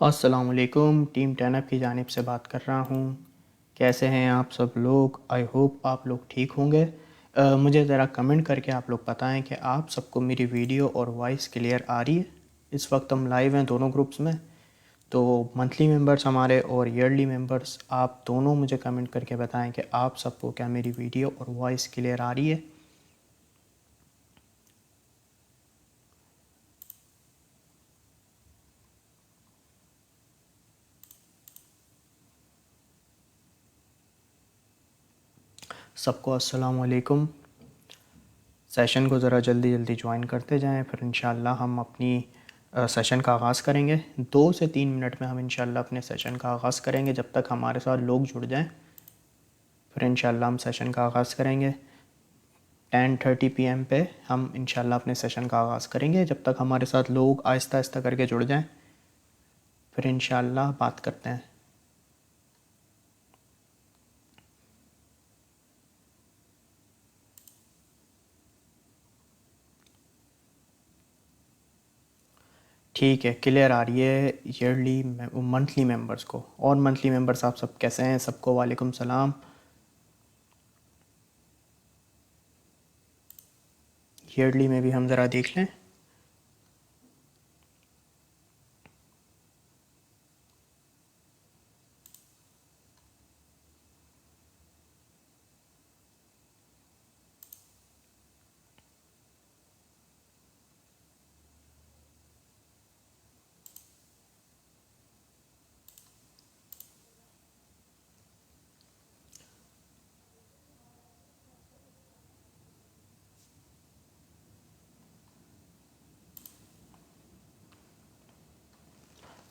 अस्सलामुअलैकुम, टीम 10 की जानिब से बात कर रहा हूँ। कैसे हैं आप सब लोग? आई होप आप लोग ठीक होंगे। मुझे ज़रा कमेंट करके आप लोग बताएं कि आप सबको मेरी वीडियो और वॉइस क्लियर आ रही है। इस वक्त हम लाइव हैं दोनों ग्रुप्स में, तो मंथली मेंबर्स हमारे और ईयरली मेंबर्स आप दोनों मुझे कमेंट करके बताएं कि आप सबको क्या मेरी वीडियो और वॉइस क्लियर आ रही है। सबको अस्सलामुअलैकुम। सेशन को ज़रा जल्दी जल्दी ज्वाइन करते जाएं, फिर इंशाल्लाह हम अपनी सेशन का आगाज़ करेंगे। 2 से 3 मिनट में हम इंशाल्लाह अपने सेशन का आगाज़ करेंगे। जब तक हमारे साथ लोग जुड़ जाएं, फिर इंशाल्लाह हम सेशन का आगाज़ करेंगे। 10:30 PM पे हम इंशाल्लाह अपने सेशन का आगाज़ करेंगे। जब तक हमारे साथ लोग आहिस्ता आहिस्ता करके जुड़ जाएं, फिर इंशाल्लाह बात करते हैं। ठीक है, क्लियर आ रही है ईयरली मंथली मेंबर्स को। और मंथली मेंबर्स आप सब कैसे हैं? सबको वालेकुम सलाम। ईयरली में भी हम ज़रा देख लें।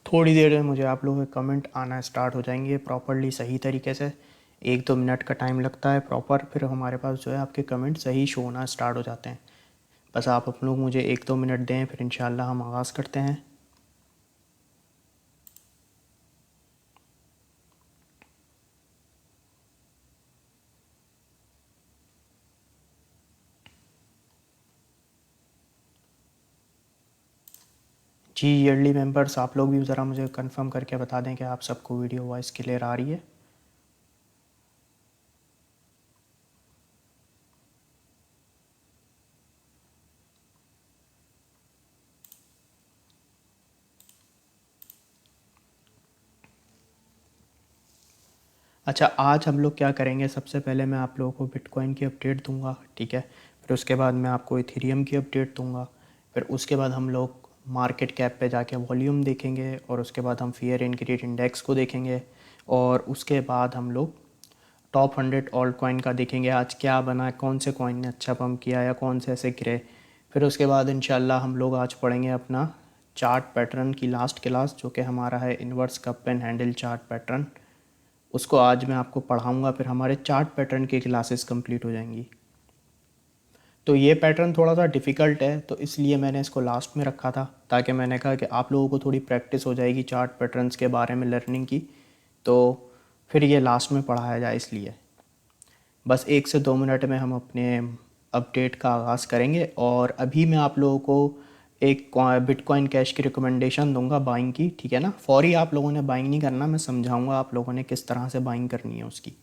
थोड़ी देर में मुझे आप लोगों के कमेंट आना स्टार्ट हो जाएंगे प्रॉपरली, सही तरीके से। 1-2 मिनट का टाइम लगता है प्रॉपर, फिर हमारे पास जो है आपके कमेंट सही शो होना स्टार्ट हो जाते हैं। बस आप लोग मुझे 1-2 मिनट दें, फिर इंशाल्लाह हम आगाज़ करते हैं। जी ईयरली मेंबर्स, आप लोग भी ज़रा मुझे कंफर्म करके बता दें कि आप सबको वीडियो वॉइस क्लियर आ रही है। अच्छा, आज हम लोग क्या करेंगे? सबसे पहले मैं आप लोगों को बिटकॉइन की अपडेट दूंगा, ठीक है। फिर उसके बाद मैं आपको इथेरियम की अपडेट दूंगा। फिर उसके बाद हम लोग मार्केट कैप पे जाके वॉल्यूम देखेंगे, और उसके बाद हम फियर एंड ग्रीड इंडेक्स को देखेंगे। और उसके बाद हम लोग टॉप 100 ऑल्ट कॉइन का देखेंगे, आज क्या बना, कौन से कॉइन ने अच्छा पम्प किया या कौन से ऐसे गिरे। फिर उसके बाद इंशाल्लाह हम लोग आज पढ़ेंगे अपना चार्ट पैटर्न की लास्ट क्लास, जो कि हमारा है inverse cup and handle chart pattern. उसको आज मैं आपको पढ़ाऊँगा, फिर हमारे चार्ट पैटर्न की क्लासेस कंप्लीट हो जाएंगी। तो ये पैटर्न थोड़ा सा डिफ़िकल्ट है, तो इसलिए मैंने इसको लास्ट में रखा था, ताकि मैंने कहा कि आप लोगों को थोड़ी प्रैक्टिस हो जाएगी चार्ट पैटर्न्स के बारे में लर्निंग की, तो फिर ये लास्ट में पढ़ाया जाए इसलिए। बस 1 से 2 मिनट में हम अपने अपडेट का आगाज़ करेंगे। और अभी मैं आप लोगों को एक बिटकॉइन कैश की रिकमेंडेशन दूंगा बाइंग की, ठीक है ना। फौरी आप लोगों ने बाइंग नहीं करना, मैं समझाऊंगा आप लोगों ने किस तरह से बाइंग करनी है उसकी।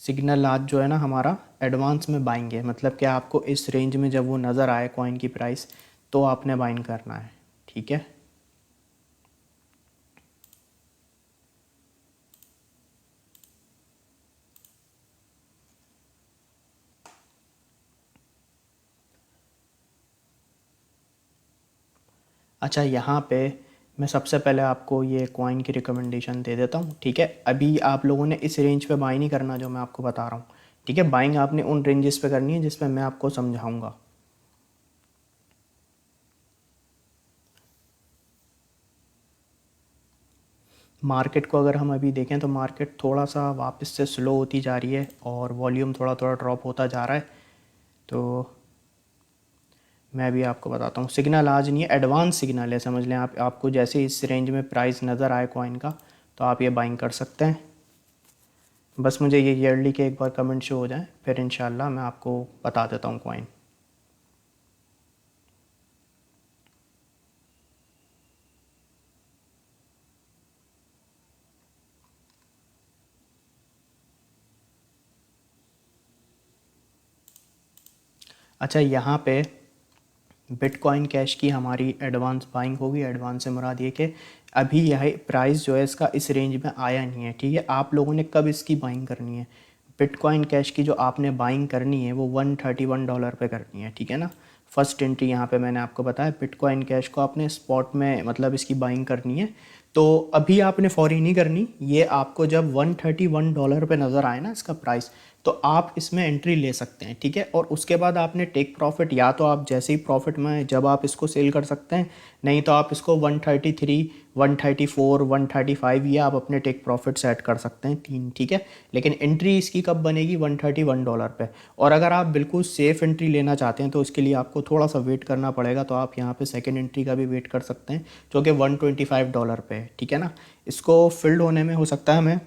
सिग्नल आज जो है ना हमारा एडवांस में बाइंग है, मतलब कि आपको इस रेंज में जब वो नज़र आए कॉइन की प्राइस, तो आपने बाइंग करना है, ठीक है। अच्छा, यहाँ पे मैं सबसे पहले आपको ये कॉइन की रिकमेंडेशन दे देता हूँ, ठीक है। अभी आप लोगों ने इस रेंज पे बाई नहीं करना जो मैं आपको बता रहा हूँ, ठीक है। बाइंग आपने उन रेंजेस पे करनी है जिसमें मैं आपको समझाऊंगा। मार्केट को अगर हम अभी देखें तो मार्केट थोड़ा सा वापस से स्लो होती जा रही है, और वॉल्यूम थोड़ा थोड़ा ड्रॉप होता जा रहा है। तो मैं भी आपको बताता हूँ, सिग्नल आज नहीं है, एडवांस सिग्नल है, समझ लें आप। आपको जैसे इस रेंज में प्राइस नज़र आए कॉइन का, तो आप ये बाइंग कर सकते हैं। बस मुझे ये ईयरली के एक बार कमेंट शो हो जाए, फिर इंशाल्लाह मैं आपको बता देता हूँ कॉइन। अच्छा, यहाँ पे बिटकॉइन कैश की हमारी एडवांस बाइंग होगी। एडवांस से मुराद ये कि अभी यह प्राइस जो है इसका इस रेंज में आया नहीं है, ठीक है। आप लोगों ने कब इसकी बाइंग करनी है? बिटकॉइन कैश की जो आपने बाइंग करनी है वो $131 पे करनी है, ठीक है ना। फर्स्ट एंट्री यहाँ पे मैंने आपको बताया, बिटकॉइन कैश को आपने स्पॉट में मतलब इसकी बाइंग करनी है। तो अभी आपने फौरी नहीं करनी, ये आपको जब $131 पे नज़र आए ना इसका प्राइस, तो आप इसमें एंट्री ले सकते हैं, ठीक है। और उसके बाद आपने टेक प्रॉफिट, या तो आप जैसे ही प्रॉफिट में जब आप इसको सेल कर सकते हैं, नहीं तो आप इसको 133, 134, 135 ये आप अपने टेक प्रॉफिट सेट कर सकते हैं, 3, ठीक है। लेकिन एंट्री इसकी कब बनेगी? $131 पे। और अगर आप बिल्कुल सेफ़ एंट्री लेना चाहते हैं तो उसके लिए आपको थोड़ा सा वेट करना पड़ेगा, तो आप यहाँ पे सेकेंड एंट्री का भी वेट कर सकते हैं जो कि $125 पे है, ठीक है ना। इसको फिल्ड होने में हो सकता है हमें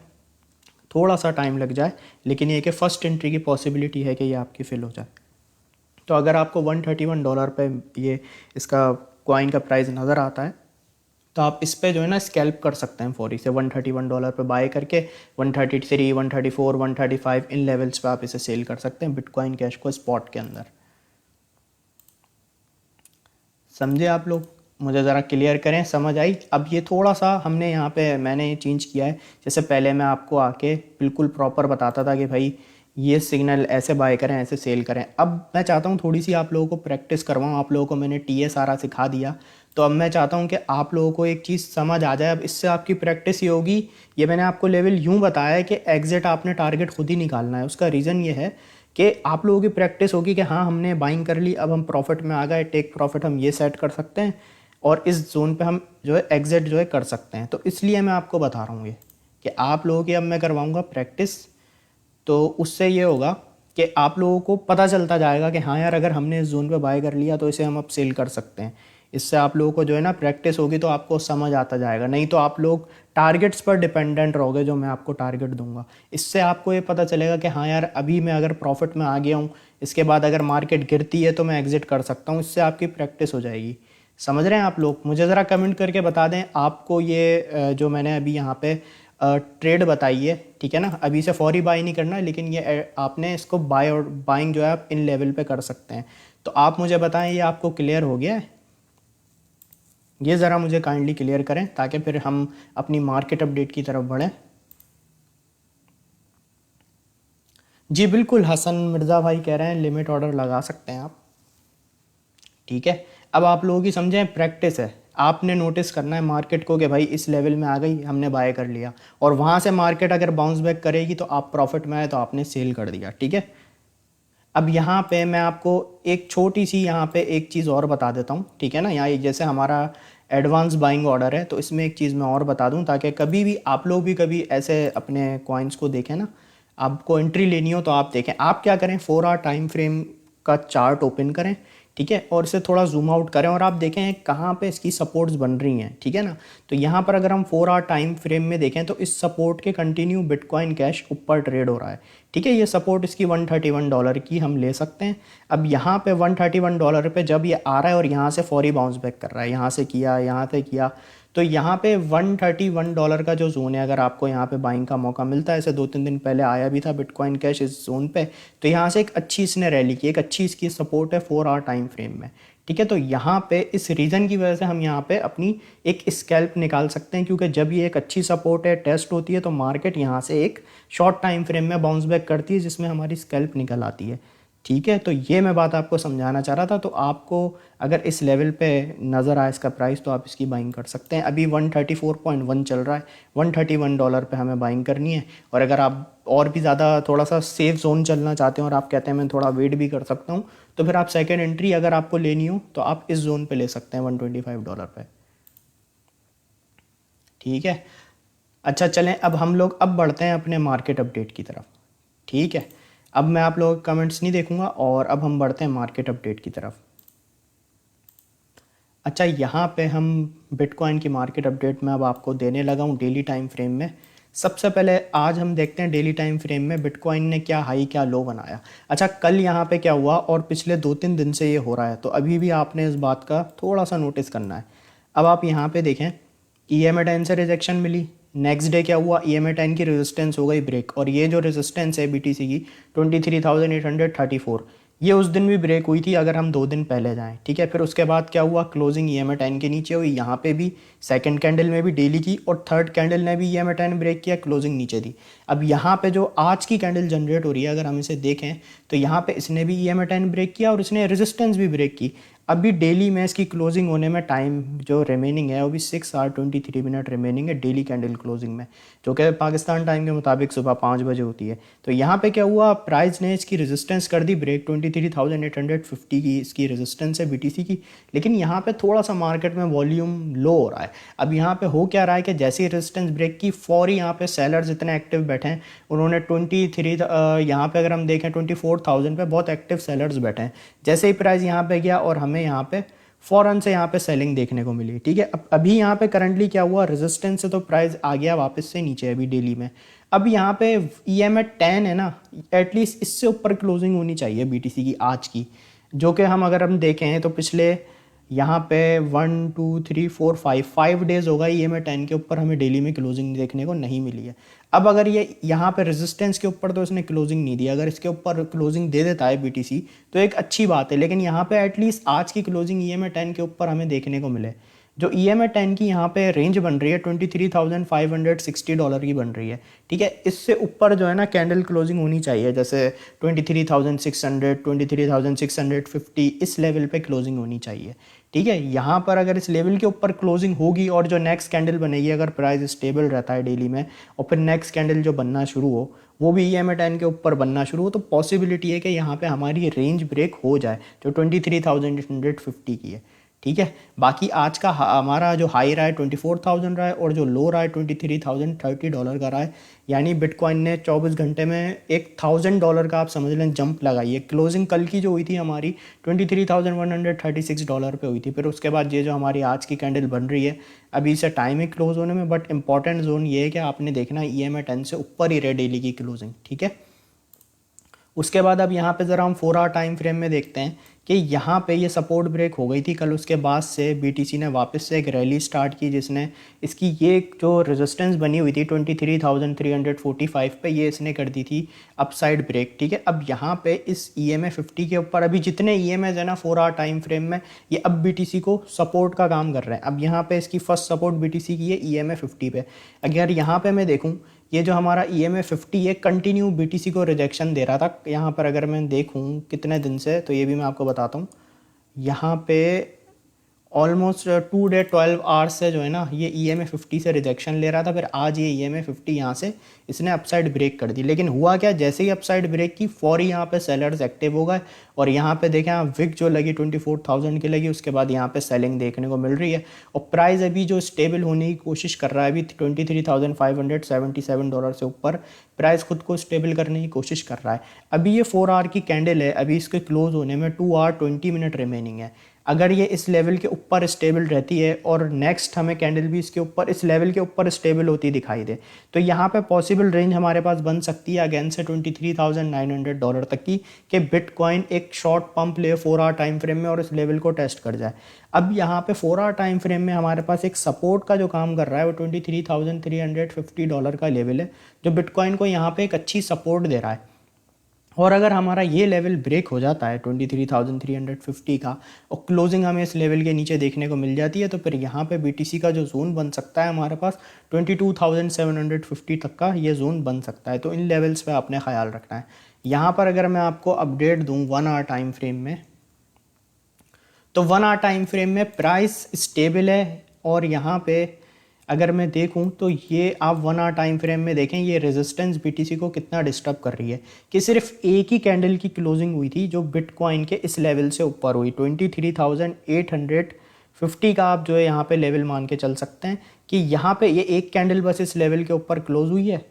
थोड़ा सा टाइम लग जाए, लेकिन ये कि फ़र्स्ट एंट्री की पॉसिबिलिटी है कि ये आपकी फ़िल हो जाए। तो अगर आपको $131 पे ये इसका कॉइन का प्राइस नज़र आता है तो आप इस पे जो है ना स्कैल्प कर सकते हैं फौरी से, $131 पे बाय करके 133, 134, 135 इन लेवल्स पे आप इसे सेल कर सकते हैं बिटकॉइन कैश को स्पॉट के अंदर। समझे आप लोग? मुझे ज़रा क्लियर करें, समझ आई? अब ये थोड़ा सा हमने यहाँ पे मैंने चेंज किया है। जैसे पहले मैं आपको आके बिल्कुल प्रॉपर बताता था कि भाई ये सिग्नल ऐसे बाय करें, ऐसे सेल करें। अब मैं चाहता हूँ थोड़ी सी आप लोगों को प्रैक्टिस करवाऊँ। आप लोगों को मैंने टीए सारा सिखा दिया, तो अब मैं चाहता हूँ कि आप लोगों को एक चीज़ समझ आ जाए। अब इससे आपकी प्रैक्टिस ये होगी। ये मैंने आपको लेवल यूँ बताया है कि एग्जिट आपने टारगेट खुद ही निकालना है। उसका रीज़न ये है कि आप लोगों की प्रैक्टिस होगी कि हाँ हमने बाइंग कर ली, अब हम प्रॉफिट में आ गए, टेक प्रॉफिट हम ये सेट कर सकते हैं और इस जोन पे हम जो है एग्जिट जो है कर सकते हैं। तो इसलिए मैं आपको बता रहा हूँ ये कि आप लोगों की अब मैं करवाऊँगा प्रैक्टिस। तो उससे ये होगा कि आप लोगों को पता चलता जाएगा कि हाँ यार अगर हमने इस जोन पे बाय कर लिया तो इसे हम अब सेल कर सकते हैं। इससे आप लोगों को जो है ना प्रैक्टिस होगी तो आपको समझ आता जाएगा। नहीं तो आप लोग टारगेट्स पर डिपेंडेंट रहोगे, जो मैं आपको टारगेट दूंगा। इससे आपको ये पता चलेगा कि हाँ यार अभी मैं अगर प्रॉफिट में आ गया हूँ, इसके बाद अगर मार्केट गिरती है तो मैं एग्जिट कर सकता हूँ। इससे आपकी प्रैक्टिस हो जाएगी। समझ रहे हैं आप लोग? मुझे ज़रा कमेंट करके बता दें आपको ये जो मैंने अभी यहाँ पे ट्रेड बताई है, ठीक है ना। अभी से फौरी बाई नहीं करना, लेकिन ये आपने इसको बाय और बाइंग जो है आप इन लेवल पे कर सकते हैं। तो आप मुझे बताएं ये आपको क्लियर हो गया है? ये ज़रा मुझे काइंडली क्लियर करें ताकि फिर हम अपनी मार्केट अपडेट की तरफ बढ़ें। जी बिल्कुल, हसन मिर्ज़ा भाई कह रहे हैं लिमिट ऑर्डर लगा सकते हैं आप, ठीक है। अब आप लोगों की समझें प्रैक्टिस है। आपने नोटिस करना है मार्केट को कि भाई इस लेवल में आ गई, हमने बाय कर लिया, और वहाँ से मार्केट अगर बाउंस बैक करेगी तो आप प्रॉफिट में आए तो आपने सेल कर दिया, ठीक है। अब यहाँ पे मैं आपको एक छोटी सी यहाँ पे एक चीज़ और बता देता हूँ, ठीक है ना। यहाँ जैसे हमारा एडवांस बाइंग ऑर्डर है, तो इसमें एक चीज़ मैं और बता दूँ ताकि कभी भी आप लोग भी कभी ऐसे अपने कॉइन्स को देखें ना, आपको एंट्री लेनी हो तो आप देखें। आप क्या करें, 4 आवर टाइम फ्रेम का चार्ट ओपन करें, ठीक है, और इसे थोड़ा जूम आउट करें और आप देखें कहाँ पे इसकी सपोर्ट्स बन रही हैं, ठीक है ना। तो यहाँ पर अगर हम 4 आवर टाइम फ्रेम में देखें तो इस सपोर्ट के कंटिन्यू बिटकॉइन कैश ऊपर ट्रेड हो रहा है, ठीक है। ये सपोर्ट इसकी $131 की हम ले सकते हैं। अब यहाँ पे $131 पे जब ये आ रहा है और यहाँ से फौरी बाउंस बैक कर रहा है, यहाँ से किया, यहाँ से किया, तो यहाँ पे $131 का जो जोन है, अगर आपको यहाँ पे बाइंग का मौका मिलता है, ऐसे 2-3 दिन पहले आया भी था बिटकॉइन कैश इस जोन पे, तो यहाँ से एक अच्छी इसने रैली की, एक अच्छी इसकी सपोर्ट है 4 आवर टाइम फ्रेम में, ठीक है। तो यहाँ पे इस रीज़न की वजह से हम यहाँ पे अपनी एक स्कैल्प निकाल सकते हैं, क्योंकि जब ये एक अच्छी सपोर्ट है, टेस्ट होती है, तो मार्केट यहाँ से एक शॉर्ट टाइम फ्रेम में बाउंस बैक करती है जिसमें हमारी स्कैल्प निकल आती है, ठीक है। तो ये मैं बात आपको समझाना चाह रहा था। तो आपको अगर इस लेवल पे नज़र आए इसका प्राइस तो आप इसकी बाइंग कर सकते हैं। अभी 134.1 चल रहा है, $131 पे हमें बाइंग करनी है। और अगर आप और भी ज़्यादा थोड़ा सा सेफ जोन चलना चाहते हैं और आप कहते हैं मैं थोड़ा वेट भी कर सकता हूँ, तो फिर आप सेकेंड एंट्री अगर आपको लेनी हो तो आप इस जोन पे ले सकते हैं $125 पे, ठीक है। अच्छा चलें, अब हम लोग अब बढ़ते हैं अपने मार्केट अपडेट की तरफ, ठीक है। अब मैं आप लोगों के कमेंट्स नहीं देखूंगा और अब हम बढ़ते हैं मार्केट अपडेट की तरफ। अच्छा, यहाँ पे हम बिटकॉइन की मार्केट अपडेट में अब आपको देने लगा हूँ डेली टाइम फ्रेम में। सबसे पहले आज हम देखते हैं डेली टाइम फ्रेम में बिटकॉइन ने क्या हाई क्या लो बनाया। अच्छा, कल यहाँ पे क्या हुआ और पिछले 2-3 दिन से ये हो रहा है, तो अभी भी आपने इस बात का थोड़ा सा नोटिस करना है। अब आप यहाँ पे देखें, EMA10 से रिजेक्शन मिली, नेक्स्ट डे क्या हुआ, EMA10 की रेजिस्टेंस हो गई ब्रेक, और ये जो रेजिस्टेंस है BTC की 23,834, ये उस दिन भी ब्रेक हुई थी अगर हम 2 दिन पहले जाएं, ठीक है। फिर उसके बाद क्या हुआ, क्लोजिंग EMA 10 के नीचे हुई, यहाँ पे भी सेकंड कैंडल में भी डेली की, और थर्ड कैंडल ने भी EMA 10 ब्रेक किया, क्लोजिंग नीचे थी। अब यहाँ पे जो आज की कैंडल जनरेट हो रही है अगर हम इसे देखें तो यहाँ पे इसने भी EMA 10 ब्रेक किया और इसने रेजिस्टेंस भी ब्रेक की। अभी डेली में इसकी क्लोजिंग होने में टाइम जो रिमेनिंग है वो भी 6 आवर 23 मिनट रिमेनिंग है डेली कैंडल क्लोजिंग में, जो कि पाकिस्तान टाइम के मुताबिक सुबह 5 बजे होती है। तो यहाँ पे क्या हुआ, प्राइस ने इसकी रेजिस्टेंस कर दी ब्रेक, 23,850 की इसकी रेजिस्टेंस है BTC की। लेकिन यहाँ पे थोड़ा सा मार्केट में वॉल्यूम लो हो रहा है। अब यहाँ पे हो क्या रहा है कि जैसे ही रेजिस्टेंस ब्रेक की फौरी यहाँ पे सेलर्स इतने एक्टिव बैठे हैं, उन्होंने 23 यहाँ पे अगर हम देखें 24,000 पे बहुत एक्टिव सेलर्स बैठे हैं। जैसे ही प्राइस यहाँ पे गया और हमें यहाँ पे फ़ौरन से यहाँ पे सेलिंग देखने को मिली, ठीक है। अब अभी यहाँ पे करंटली क्या हुआ, रेजिस्टेंस से तो प्राइस आ गया वापस से नीचे अभी डेली में। अब यहाँ पे EMA 10 है ना, एटलीस्ट इससे ऊपर क्लोजिंग होनी चाहिए BTC की आज की, जो कि अगर हम देखें तो पिछले यहाँ पे 1 2 3 4 5 डेज होगा EMA 10 के ऊपर हमें डेली में क्लोजिंग देखने को नहीं मिली है। अब अगर ये यहाँ पे रेजिस्टेंस के ऊपर तो इसने क्लोजिंग नहीं दी, अगर इसके ऊपर क्लोजिंग दे देता है BTC तो एक अच्छी बात है। लेकिन यहाँ पे एटलीस्ट आज की क्लोजिंग EMA 10 के ऊपर हमें देखने को मिले। जो EMA 10 की यहाँ पे रेंज बन रही है $23,560 की बन रही है, ठीक है। इससे ऊपर जो है ना कैंडल क्लोजिंग होनी चाहिए, जैसे 23,600 23,650 इस लेवल पे क्लोजिंग होनी चाहिए, ठीक है। यहाँ पर अगर इस लेवल के ऊपर क्लोजिंग होगी और जो नेक्स्ट कैंडल बनेगी, अगर प्राइस स्टेबल रहता है डेली में और फिर नेक्स्ट कैंडल जो बनना शुरू हो वो भी EMA 10 के ऊपर बनना शुरू हो, तो पॉसिबिलिटी है कि यहाँ पे हमारी रेंज ब्रेक हो जाए जो 23,850 की है, ठीक है। बाकी आज का हमारा जो हाई रहा है 24,000 रहा है और जो लो रहा है $23,030 का रहा है। यानी बिटकॉइन ने 24 घंटे में $1,000 का आप समझ लें जंप लगाई है। क्लोजिंग कल की जो हुई थी हमारी $23,136 पे हुई थी। फिर उसके बाद ये जो हमारी आज की कैंडल बन रही है अभी इसे टाइम है क्लोज होने में, बट इंपॉर्टेंट जोन ये है कि आपने देखना EMA 10 से ऊपर ही रहे डेली की क्लोजिंग, ठीक है। उसके बाद अब यहाँ पे ज़रा हम 4 आवर टाइम फ्रेम में देखते हैं कि यहाँ पे ये सपोर्ट ब्रेक हो गई थी कल। उसके बाद से BTC ने वापस से एक रैली स्टार्ट की जिसने इसकी ये जो रेजिस्टेंस बनी हुई थी 23,345 पे, ये इसने कर दी थी अपसाइड ब्रेक, ठीक है। अब यहाँ पे इस EMA 50 के ऊपर अभी जितने EMAs है ना 4 आवर टाइम फ्रेम में, ये अब BTC को सपोर्ट का काम कर रहे हैं। अब यहाँ पे इसकी फर्स्ट सपोर्ट BTC की है EMA 50 पे। अगर यहाँ पे मैं देखूँ ये जो हमारा EMA 50 है कंटिन्यू BTC को रिजेक्शन दे रहा था। यहाँ पर अगर मैं देखूँ कितने दिन से, तो ये भी मैं आपको बताता हूँ। यहाँ पे ऑलमोस्ट 2 डे 12 आवर्स से जो है ना ये EMA 50 से रिजेक्शन ले रहा था। फिर आज ये EMA 50 यहाँ से इसने अपसाइड ब्रेक कर दी। लेकिन हुआ क्या, जैसे ही अपसाइड ब्रेक की फौरी यहाँ पे सेलर्स एक्टिव हो गए और यहाँ पे देखें आप विक जो लगी 24,000 की लगी, उसके बाद यहाँ पे सेलिंग देखने को मिल रही है और प्राइस अभी जो स्टेबल होने की कोशिश कर रहा है अभी $23,577 से ऊपर प्राइस खुद को स्टेबल करने की कोशिश कर रहा है। अभी ये 4 आवर की कैंडल है, अभी इसके क्लोज होने में 2 आवर 20 मिनट रिमेनिंग है। अगर ये इस लेवल के ऊपर स्टेबल रहती है और नेक्स्ट हमें कैंडल भी इसके ऊपर इस लेवल के ऊपर स्टेबल होती दिखाई दे, तो यहाँ पे पॉसिबल रेंज हमारे पास बन सकती है अगेन से $23,900 तक की, कि बिटकॉइन एक शॉर्ट पंप ले 4 आवर टाइम फ्रेम में और इस लेवल को टेस्ट कर जाए। अब यहाँ पे 4 आवर टाइम फ्रेम में हमारे पास एक सपोर्ट का जो काम कर रहा है वो $23,350 का लेवल है, जो बिटकॉइन को यहाँ पे एक अच्छी सपोर्ट दे रहा है। और अगर हमारा ये लेवल ब्रेक हो जाता है 23,350 का और क्लोजिंग हमें इस लेवल के नीचे देखने को मिल जाती है, तो फिर यहाँ पे BTC का जो जोन बन सकता है हमारे पास 22,750 तक का ये जोन बन सकता है। तो इन लेवल्स पे आपने ख्याल रखना है। यहाँ पर अगर मैं आपको अपडेट दूँ 1 आवर टाइम फ्रेम में, तो 1 आवर टाइम फ्रेम में प्राइस स्टेबल है। और यहाँ पे अगर मैं देखूं तो ये आप 1 आवर टाइम फ्रेम में देखें ये रेजिस्टेंस BTC को कितना डिस्टर्ब कर रही है, कि सिर्फ एक ही कैंडल की क्लोजिंग हुई थी जो बिटकॉइन के इस लेवल से ऊपर हुई 23,850 का। आप जो है यहाँ पे लेवल मान के चल सकते हैं कि यहाँ पे ये एक कैंडल बस इस लेवल के ऊपर क्लोज हुई है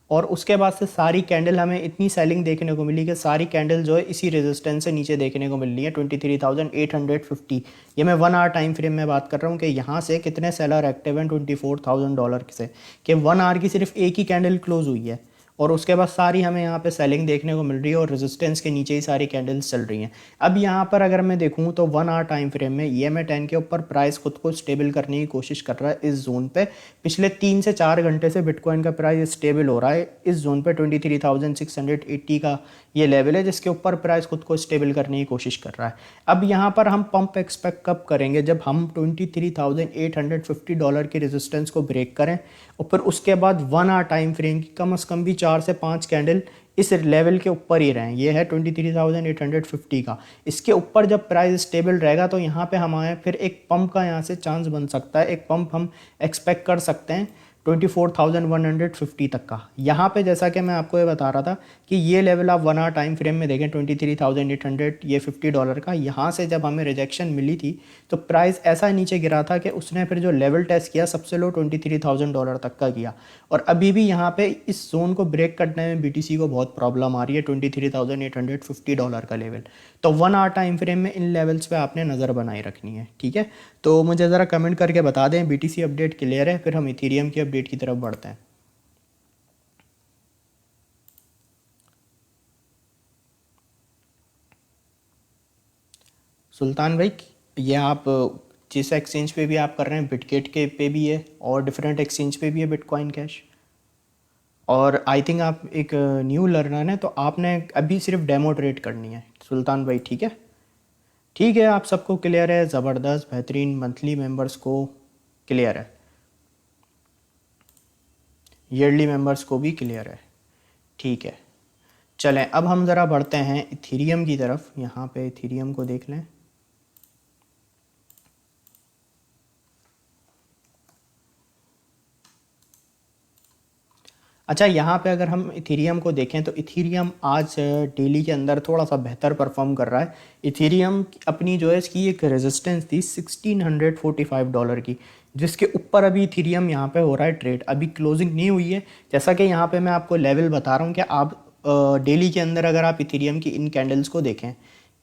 और उसके बाद से सारी कैंडल हमें इतनी सेलिंग देखने को मिली कि सारी कैंडल जो है इसी रेजिस्टेंस से नीचे देखने को मिल रही है 23,850। ये मैं 1 आवर टाइम फ्रेम में बात कर रहा हूँ कि यहाँ से कितने सेलर एक्टिव हैं $24,000 से, कि 1 आवर की सिर्फ एक ही कैंडल क्लोज हुई है और उसके बाद सारी हमें यहाँ पे सेलिंग देखने को मिल रही है और रेजिस्टेंस के नीचे ही सारी कैंडल्स चल रही हैं। अब यहाँ पर अगर मैं देखूँ तो 1 आवर टाइम फ्रेम में EMA 10 के ऊपर प्राइस खुद को स्टेबल करने की कोशिश कर रहा है इस जोन पे। पिछले 3 से 4 घंटे से बिटकॉइन का प्राइस स्टेबल हो रहा है इस जोन पे 23,680 का ये लेवल है जिसके ऊपर प्राइस खुद को स्टेबल करने की कोशिश कर रहा है। अब यहाँ पर हम पंप एक्सपेक्ट कब करेंगे, जब हम $23,850 के रेजिस्टेंस को ब्रेक करें और फिर उसके बाद 1 आवर टाइम फ्रेम की कम से कम भी 4 से 5 कैंडल इस लेवल के ऊपर ही रहें। ये है 23,850 का। इसके ऊपर जब प्राइस स्टेबल रहेगा तो यहाँ पे हमारे फिर एक पंप का यहाँ से चांस बन सकता है। एक पंप हम एक्सपेक्ट कर सकते हैं 24,150 तक का। यहाँ पे जैसा कि मैं आपको ये बता रहा था कि ये लेवल आप 1 आवर टाइम फ्रेम में देखें 23,800 ये $50 का, यहाँ से जब हमें रिजेक्शन मिली थी तो प्राइस ऐसा नीचे गिरा था कि उसने फिर जो लेवल टेस्ट किया सबसे लो $23,000 तक का किया। और अभी भी यहाँ पे इस जोन को ब्रेक करने में BTC को बहुत प्रॉब्लम आ रही है, $23,850 का लेवल। तो 1 आवर टाइम फ्रेम में इन लेवल्स पे आपने नज़र बनाए रखनी है, ठीक है। तो मुझे ज़रा कमेंट करके बता दें BTC अपडेट क्लियर है, फिर हम इथेरियम की अपडेट की तरफ बढ़ते हैं। सुल्तान भाई, ये आप जिस एक्सचेंज पे भी आप कर रहे हैं, बिटगेट के पे भी है और डिफरेंट एक्सचेंज पे भी है बिटकॉइन कैश, और आई थिंक आप एक न्यू लर्नर हैं तो आपने अभी सिर्फ डेमो ट्रेड करनी है सुल्तान भाई, ठीक है। ठीक है, आप सबको क्लियर है, ज़बरदस्त बेहतरीन। मंथली मेंबर्स को क्लियर है, ईयरली मेंबर्स को भी क्लियर है, ठीक है। चलें अब हम ज़रा बढ़ते हैं इथेरियम की तरफ। यहाँ पे इथेरियम को देख लें। अच्छा, यहाँ पे अगर हम इथेरियम को देखें तो इथेरियम आज डेली के अंदर थोड़ा सा बेहतर परफॉर्म कर रहा है। इथेरियम अपनी जो है इसकी एक रेजिस्टेंस थी $1645 की, जिसके ऊपर अभी इथेरियम यहाँ पे हो रहा है ट्रेड। अभी क्लोजिंग नहीं हुई है, जैसा कि यहाँ पे मैं आपको लेवल बता रहा हूँ कि आप डेली के अंदर अगर आप इथेरियम की इन कैंडल्स को देखें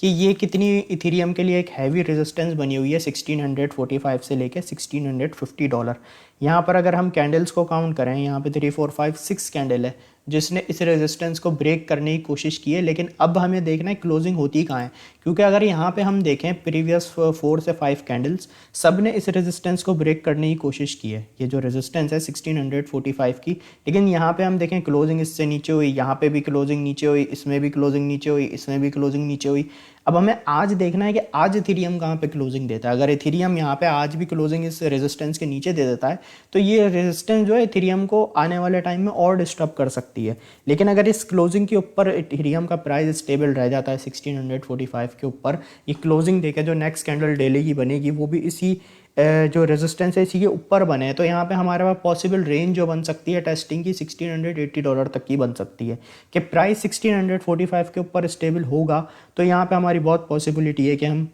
कि ये कितनी इथेरियम के लिए एक हैवी रेजिस्टेंस बनी हुई है 1645 से लेके $1650। यहाँ पर अगर हम कैंडल्स को काउंट करें, यहाँ पे 3 4 5 6 कैंडल है जिसने इस रेजिस्टेंस को ब्रेक करने की कोशिश की है। लेकिन अब हमें देखना है क्लोजिंग होती कहाँ है, क्योंकि अगर यहाँ पे हम देखें प्रीवियस 4 से 5 कैंडल्स सब ने इस रेजिस्टेंस को ब्रेक करने की कोशिश की है, ये जो रेजिस्टेंस है 1645 की। लेकिन यहाँ पे हम देखें क्लोजिंग इससे नीचे हुई, यहाँ पे भी क्लोजिंग नीचे हुई, इसमें भी क्लोजिंग नीचे हुई, इसमें भी क्लोजिंग नीचे हुई। अब हमें आज देखना है कि आज इथेरियम कहाँ पे क्लोजिंग देता है। अगर इथेरियम यहाँ पे आज भी क्लोजिंग इस रेजिस्टेंस के नीचे दे देता है तो ये रेजिस्टेंस जो है इथेरियम को आने वाले टाइम में और डिस्टर्ब कर सकती है। लेकिन अगर इस क्लोजिंग के ऊपर इथेरियम का प्राइस स्टेबल रह जाता है 1645 के ऊपर, ये क्लोजिंग देके जो नेक्स्ट कैंडल डेली की बनेगी वो भी इसी जो रेजिस्टेंस है इसी के ऊपर बने, तो यहाँ पे हमारे पास पॉसिबल रेंज जो बन सकती है टेस्टिंग की $1680 तक की बन सकती है कि प्राइस 1645 के ऊपर स्टेबल होगा। तो यहाँ पे हमारी बहुत पॉसिबिलिटी है कि हम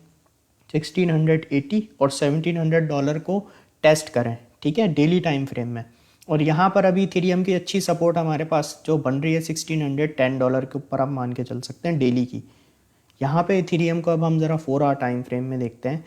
1680 और $1700 को टेस्ट करें, ठीक है, डेली टाइम फ्रेम में। और यहाँ पर अभी इथेरियम की अच्छी सपोर्ट हमारे पास जो बन रही है $1610 के ऊपर आप मान के चल सकते हैं डेली की। यहाँ पे इथेरियम को अब हम ज़रा 4 आवर टाइम फ्रेम में देखते हैं।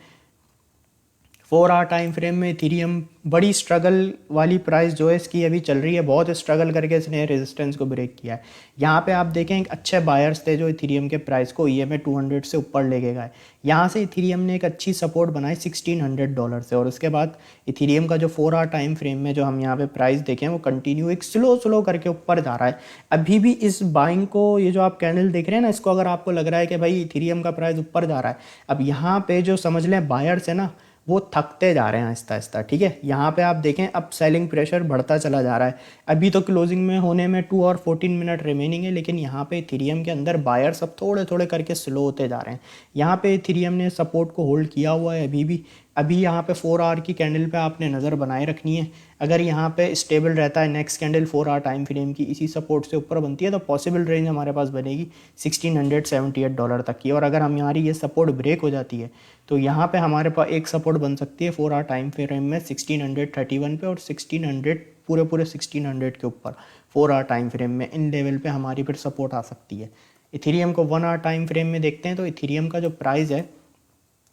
4 आवर टाइम फ्रेम में इथेरियम बड़ी स्ट्रगल वाली प्राइस जो है इसकी अभी चल रही है, बहुत स्ट्रगल करके इसने रेजिस्टेंस को ब्रेक किया है। यहाँ पे आप देखें एक अच्छे बायर्स थे जो इथेरियम के प्राइस को EMA 200 से ऊपर ले गए। यहाँ से इथेरियम ने एक अच्छी सपोर्ट बनाई $1600 से, और उसके बाद इथेरियम का जो 4 आवर टाइम फ्रेम में जो हम यहाँ पे प्राइस देखें वो कंटिन्यू एक स्लो करके ऊपर जा रहा है। अभी भी इस बाइंग को, ये जो आप कैंडल देख रहे हैं ना, इसको अगर आपको लग रहा है कि भाई इथेरियम का प्राइस ऊपर जा रहा है, अब यहाँ पे जो समझ लें बायर्स है ना वो थकते जा रहे हैं आहिस्ता आहिस्ता, ठीक है। यहाँ पे आप देखें अब सेलिंग प्रेशर बढ़ता चला जा रहा है। अभी तो क्लोजिंग में होने में 2 और 14 मिनट रिमेनिंग है, लेकिन यहाँ पे इथेरियम के अंदर बायर्स अब थोड़े थोड़े करके स्लो होते जा रहे हैं। यहाँ पे इथेरियम ने सपोर्ट को होल्ड किया हुआ है अभी भी। अभी यहाँ पे 4 आवर की कैंडल पे आपने नज़र बनाए रखनी है। अगर यहाँ पे स्टेबल रहता है, next candle 4 hour time frame की इसी सपोर्ट से ऊपर बनती है तो पॉसिबल रेंज हमारे पास बनेगी $1678 तक की। और अगर हमारी ये सपोर्ट ब्रेक हो जाती है तो यहाँ पे हमारे पास एक सपोर्ट बन सकती है 4 आवर टाइम फ्रेम में 1631 पे और 1600 पूरे 1600 के ऊपर 4 आवर टाइम फ्रेम में। इन लेवल पे हमारी फिर सपोर्ट आ सकती है। इथेरियम को 1 आवर टाइम फ्रेम में देखते हैं तो इथेरियम का जो प्राइस है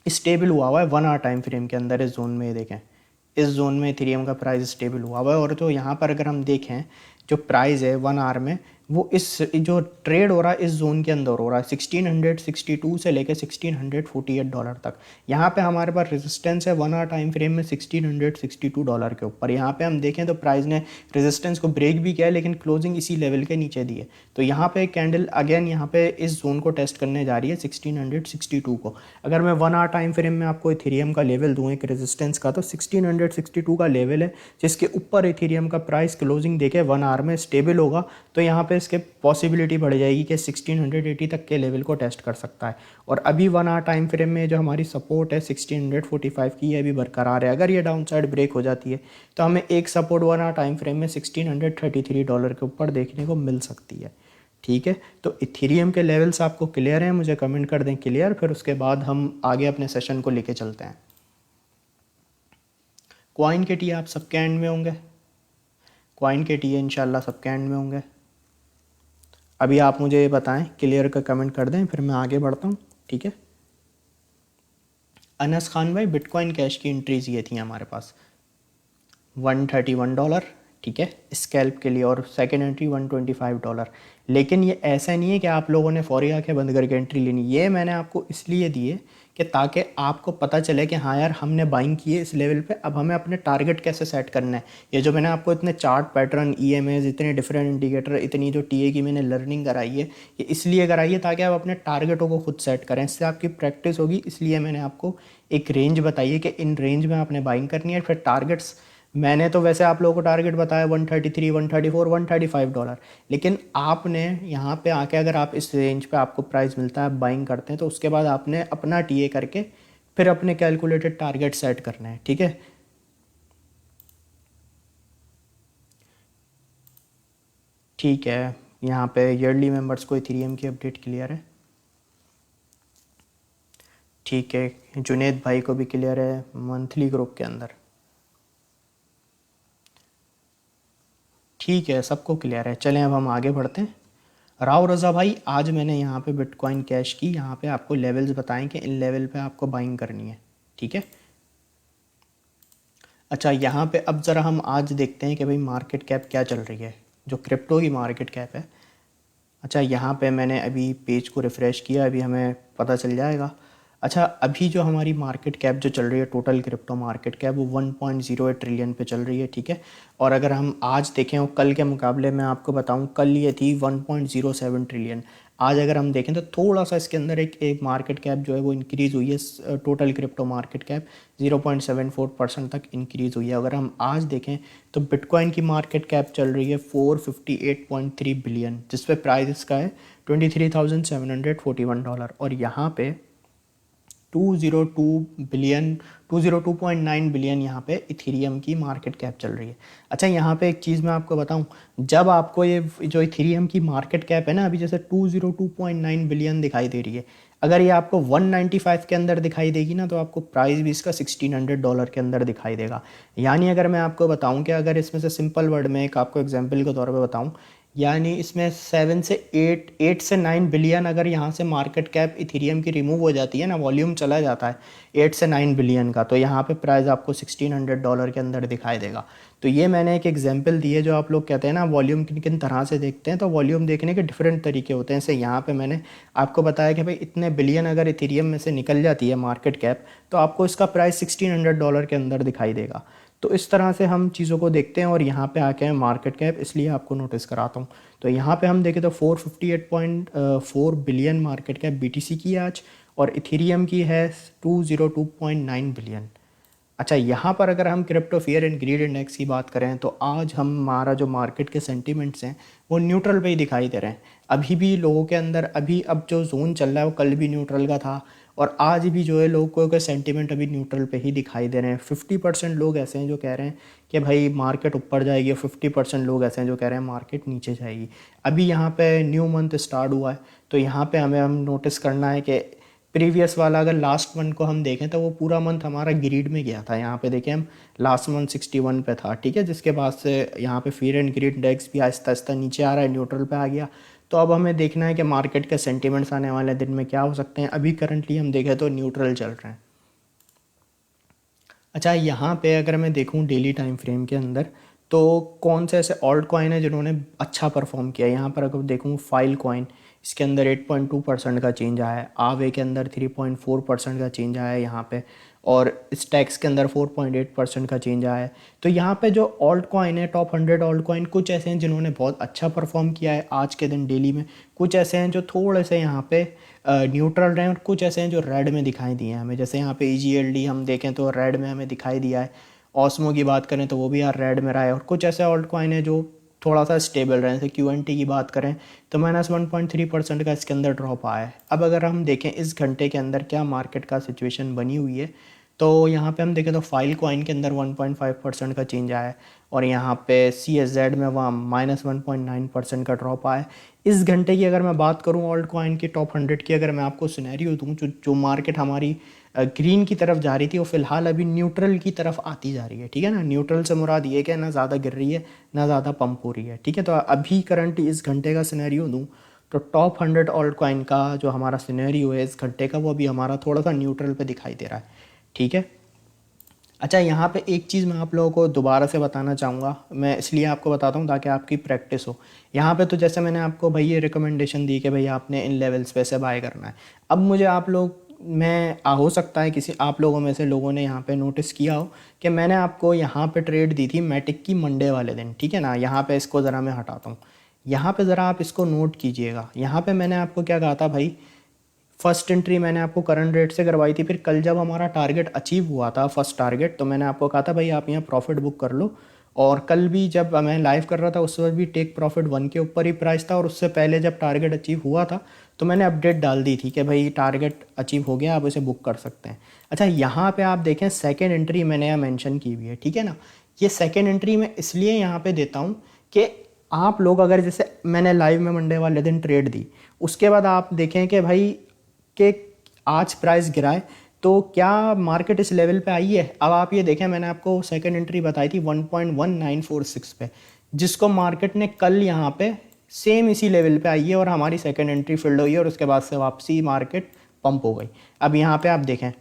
स्टेबल हुआ है 1 आवर टाइम फ्रेम के अंदर। इस जोन में ये देखें, इस जोन में इथेरियम का प्राइस स्टेबल हुआ है। और तो यहाँ पर अगर हम देखें जो प्राइस है 1 आवर में वो इस जो ट्रेड हो रहा है इस जोन के अंदर हो रहा है 1662 से लेके $1648 तक। यहाँ पे हमारे पास रेजिस्टेंस है 1 आवर टाइम फ्रेम में $1662 के ऊपर। यहाँ पे हम देखें तो प्राइस ने रेजिस्टेंस को ब्रेक भी किया है, लेकिन क्लोजिंग इसी लेवल के नीचे दी है। तो यहाँ पे कैंडल अगेन यहाँ पे इस जोन को टेस्ट करने जा रही है 1662 को। अगर मैं 1 आवर टाइम फ्रेम में आपको इथेरियम का लेवल दूँ एक रेजिस्टेंस का, तो 1662 का लेवल है, जिसके ऊपर इथेरियम का प्राइस क्लोजिंग देके 1 आवर में स्टेबल होगा। तो यहाँ पे इसके पॉसिबिलिटी बढ़ जाएगी कि 1680 तक के लेवल को टेस्ट कर सकता है। और अभी 1 आवर टाइम फ्रेम में जो हमारी सपोर्ट है 1645 की, ये भी बरकरार है। अगर ये डाउन साइड ब्रेक हो जाती है तो हमें एक सपोर्ट 1 आवर टाइम फ्रेम में $1633 के ऊपर देखने को मिल सकती है। ठीक है, तो इथेरियम के लेवल्स आपको क्लियर हैं? मुझे कमेंट कर दें क्लियर, फिर उसके बाद हम आगे अपने सेशन को लेके चलते हैं। कॉइन के टी आप सबके एंड में होंगे, कॉइन के टी इंशाल्लाह सबके एंड में होंगे। अभी आप मुझे ये बताएं, क्लियर का कमेंट कर दें, फिर मैं आगे बढ़ता हूँ। ठीक है, अनस खान भाई, बिटकॉइन कैश की एंट्रीज ये थी हमारे पास $131, ठीक है, स्कैल्प के लिए, और सेकेंड एंट्री $125। लेकिन ये ऐसा नहीं है कि आप लोगों ने फौरी आके बंद करके एंट्री लेनी। ये मैंने आपको इसलिए दिए कि ताकि आपको पता चले कि हाँ यार हमने बाइंग की है इस लेवल पे, अब हमें अपने टारगेट कैसे सेट करना है। ये जो मैंने आपको इतने चार्ट पैटर्न, EMAs, इतने डिफरेंट इंडिकेटर, इतनी जो TA की मैंने लर्निंग कराई है, ये इसलिए कराई है ताकि आप अपने टारगेटों को खुद सेट करें, इससे आपकी प्रैक्टिस होगी। इसलिए मैंने आपको एक रेंज बताई है कि इन रेंज में आपने बाइंग करनी है। फिर टारगेट्स मैंने तो वैसे आप लोगों को टारगेट बताया 133, 134, $135, लेकिन आपने यहाँ पे आके अगर आप इस रेंज पे आपको प्राइस मिलता है, बाइंग करते हैं, तो उसके बाद आपने अपना TA करके फिर अपने कैलकुलेटेड टारगेट सेट करना है। ठीक है, ठीक है, यहाँ पे ईयरली मेंबर्स को इथेरियम की अपडेट क्लियर है। ठीक है, जुनेद भाई को भी क्लियर है मंथली ग्रुप के अंदर। ठीक है, सबको क्लियर है। चलें अब हम आगे बढ़ते हैं। राव रज़ा भाई, आज मैंने यहाँ पे बिटकॉइन कैश की यहाँ पे आपको लेवल्स बताएं कि इन लेवल पे आपको बाइंग करनी है। ठीक है, अच्छा यहाँ पे अब ज़रा हम आज देखते हैं कि भाई मार्केट कैप क्या चल रही है, जो क्रिप्टो की मार्केट कैप है। अच्छा यहाँ पे मैंने अभी पेज को रिफ़्रेश किया, अभी हमें पता चल जाएगा। अच्छा, अभी जो हमारी मार्केट कैप जो चल रही है, टोटल क्रिप्टो मार्केट कैप, वो 1.08 ट्रिलियन पे चल रही है। ठीक है, और अगर हम आज देखें और कल के मुकाबले में आपको बताऊं, कल ये थी 1.07 ट्रिलियन। आज अगर हम देखें तो थोड़ा सा इसके अंदर एक मार्केट कैप जो है वो इंक्रीज़ हुई है। टोटल क्रिप्टो मार्केट कैप 0.74% तक इंक्रीज़ हुई है। अगर हम आज देखें तो बिटकॉइन की मार्केट कैप चल रही है 458.3 बिलियन, जिस पे प्राइस इसका है $23,741, और यहाँ पे 202 बिलियन 202.9 बिलियन यहाँ पे इथेरियम की मार्केट कैप चल रही है। अच्छा, यहाँ पे एक चीज़ मैं आपको बताऊँ, जब आपको ये जो इथेरियम की मार्केट कैप है ना, अभी जैसे 202.9 बिलियन दिखाई दे रही है, अगर ये आपको 195 के अंदर दिखाई देगी ना, तो आपको प्राइस भी इसका $1600 के अंदर दिखाई देगा। यानी अगर मैं आपको बताऊँ कि अगर इसमें से सिंपल वर्ड में एक आपको एग्जाम्पल के तौर पर बताऊँ, यानी इसमें 7 से 8 से 9 बिलियन अगर यहाँ से मार्केट कैप इथेरियम की रिमूव हो जाती है ना, वॉल्यूम चला जाता है 8 से 9 बिलियन का, तो यहाँ पे प्राइस आपको $1600 के अंदर दिखाई देगा। तो ये मैंने एक एग्जांपल दी है। जो आप लोग कहते हैं ना वॉल्यूम किन किन तरह से देखते हैं, तो वॉल्यूम देखने के डिफरेंट तरीके होते हैं। जैसे यहाँ पे मैंने आपको बताया कि भाई इतने बिलियन अगर इथेरियम में से निकल जाती है मार्केट कैप, तो आपको इसका प्राइस $1600 के अंदर दिखाई देगा। तो इस तरह से हम चीज़ों को देखते हैं, और यहाँ पे आके हैं मार्केट कैप, इसलिए आपको नोटिस कराता हूँ। तो यहाँ पे हम देखें तो 458.4 बिलियन मार्केट कैप BTC की है आज, और इथेरियम की है 202.9 बिलियन। अच्छा, यहाँ पर अगर हम crypto fear and greed index की बात करें, तो आज हमारा जो मार्केट के सेंटिमेंट्स हैं वो न्यूट्रल पे ही दिखाई दे रहे हैं। अभी भी लोगों के अंदर अब जो जोन चल रहा है वो कल भी न्यूट्रल का था, और आज भी जो है लोगों के सेंटिमेंट अभी न्यूट्रल पे ही दिखाई दे रहे हैं। 50% लोग ऐसे हैं जो कह रहे हैं कि भाई मार्केट ऊपर जाएगी, और 50% लोग ऐसे हैं जो कह रहे हैं मार्केट नीचे जाएगी। अभी यहाँ पे न्यू मंथ स्टार्ट हुआ है, तो यहाँ पे हम नोटिस करना है कि प्रीवियस वाला अगर लास्ट मंथ को हम देखें तो वो पूरा मंथ हमारा ग्रीड में गया था। यहाँ पे देखें हम लास्ट मंथ 61 पे था, ठीक है, जिसके बाद से यहाँ पे फियर एंड ग्रीड इंडेक्स भी आहिस्ता आहिस्ता नीचे आ रहा है, न्यूट्रल पे आ गया। तो अब हमें देखना है कि मार्केट के सेंटिमेंट्स आने वाले दिन में क्या हो सकते हैं। अभी करंटली हम देखें तो न्यूट्रल चल रहे हैं। अच्छा, यहाँ पे अगर मैं देखूँ डेली टाइम फ्रेम के अंदर, तो कौन से ऐसे ऑल्ट कॉइन है जिन्होंने अच्छा परफॉर्म किया। यहाँ पर अगर देखूँ फाइल कॉइन, इसके अंदर 8.2% का चेंज आया है। आवे के अंदर 3.4% का चेंज आया है यहाँ पे, और स्टैक्स के अंदर 4.8% का चेंज आया है। तो यहाँ पे जो ऑल्ट कॉइन है, टॉप 100 ऑल्ट कॉइन, कुछ ऐसे हैं जिन्होंने बहुत अच्छा परफॉर्म किया है आज के दिन डेली में, कुछ ऐसे हैं जो थोड़े से यहाँ पे न्यूट्रल रहे हैं, और कुछ ऐसे हैं जो रेड में दिखाई दिए हैं हमें। जैसे यहाँ पे EGLD हम देखें तो रेड में हमें दिखाई दिया है। ऑस्मो की बात करें तो वो भी यार रेड में रहा है। और कुछ ऐसे ऑल्ट कॉइन है जो थोड़ा सा स्टेबल रहे। जैसे QNT की बात करें तो -1.3% का इसके अंदर ड्रॉप आया है। अब अगर हम देखें इस घंटे के अंदर क्या मार्केट का सिचुएशन बनी हुई है, तो यहाँ पे हम देखें तो फाइल कॉइन के अंदर 1.5% का चेंज आया है, और यहाँ पे CSZ में वहाँ -1.9% का ड्रॉप आया है। इस घंटे की अगर मैं बात करूँ ऑल्ट कॉइन की टॉप 100 की, अगर मैं आपको सिनेरियो दूँ, जो मार्केट हमारी ग्रीन की तरफ जा रही थी वो फिलहाल अभी न्यूट्रल की तरफ आती जा रही है। ठीक है ना, न्यूट्रल से मुराद ये कि ना ज़्यादा गिर रही है ना ज़्यादा पंप हो रही है। ठीक है, तो अभी करंट इस घंटे का सिनेरियो दूँ तो टॉप 100 ऑल्ट कॉइन का जो हमारा सिनेरियो है इस घंटे का, वो अभी हमारा थोड़ा सा न्यूट्रल पे दिखाई दे रहा है। ठीक है, अच्छा यहाँ पे एक चीज़ मैं आप लोगों को दोबारा से बताना चाहूँगा, मैं इसलिए आपको बताता हूँ ताकि आपकी प्रैक्टिस हो। यहाँ पे तो जैसे मैंने आपको भाई ये रिकमेंडेशन दी कि भाई आपने इन लेवल्स पे से बाय करना है। अब मुझे आप लोग, हो सकता है किसी आप लोगों में से लोगों ने यहाँ पे नोटिस किया हो कि मैंने आपको यहाँ पे ट्रेड दी थी मैटिक की मंडे वाले दिन। ठीक है ना, यहाँ पे इसको ज़रा मैं हटाता हूँ, यहाँ पे ज़रा आप इसको नोट कीजिएगा। यहाँ पे मैंने आपको क्या कहा था भाई, फर्स्ट एंट्री मैंने आपको करंट रेट से करवाई थी। फिर कल जब हमारा टारगेट अचीव हुआ था फर्स्ट टारगेट, तो मैंने आपको कहा था भाई आप यहाँ प्रॉफिट बुक कर लो। और कल भी जब मैं लाइव कर रहा था उस वक्त भी टेक प्रॉफिट 1 के ऊपर ही प्राइस था, और उससे पहले जब टारगेट अचीव हुआ था तो मैंने अपडेट डाल दी थी कि भाई टारगेट अचीव हो गया, आप इसे बुक कर सकते हैं। अच्छा यहाँ पे आप देखें सेकेंड एंट्री मैंने यहाँ मैंशन की हुई है। ठीक है ना, ये सेकेंड एंट्री मैं इसलिए यहाँ पे देता हूँ कि आप लोग अगर, जैसे मैंने लाइव में मंडे वाले दिन ट्रेड दी, उसके बाद आप देखें कि भाई कि आज प्राइस गिराए तो क्या मार्केट इस लेवल पे आई है। अब आप ये देखें, मैंने आपको सेकंड एंट्री बताई थी 1.1946 पे, जिसको मार्केट ने कल यहाँ पे सेम इसी लेवल पे आई है, और हमारी सेकंड एंट्री फिल्ड हुई है, और उसके बाद से वापसी मार्केट पंप हो गई। अब यहाँ पे आप देखें,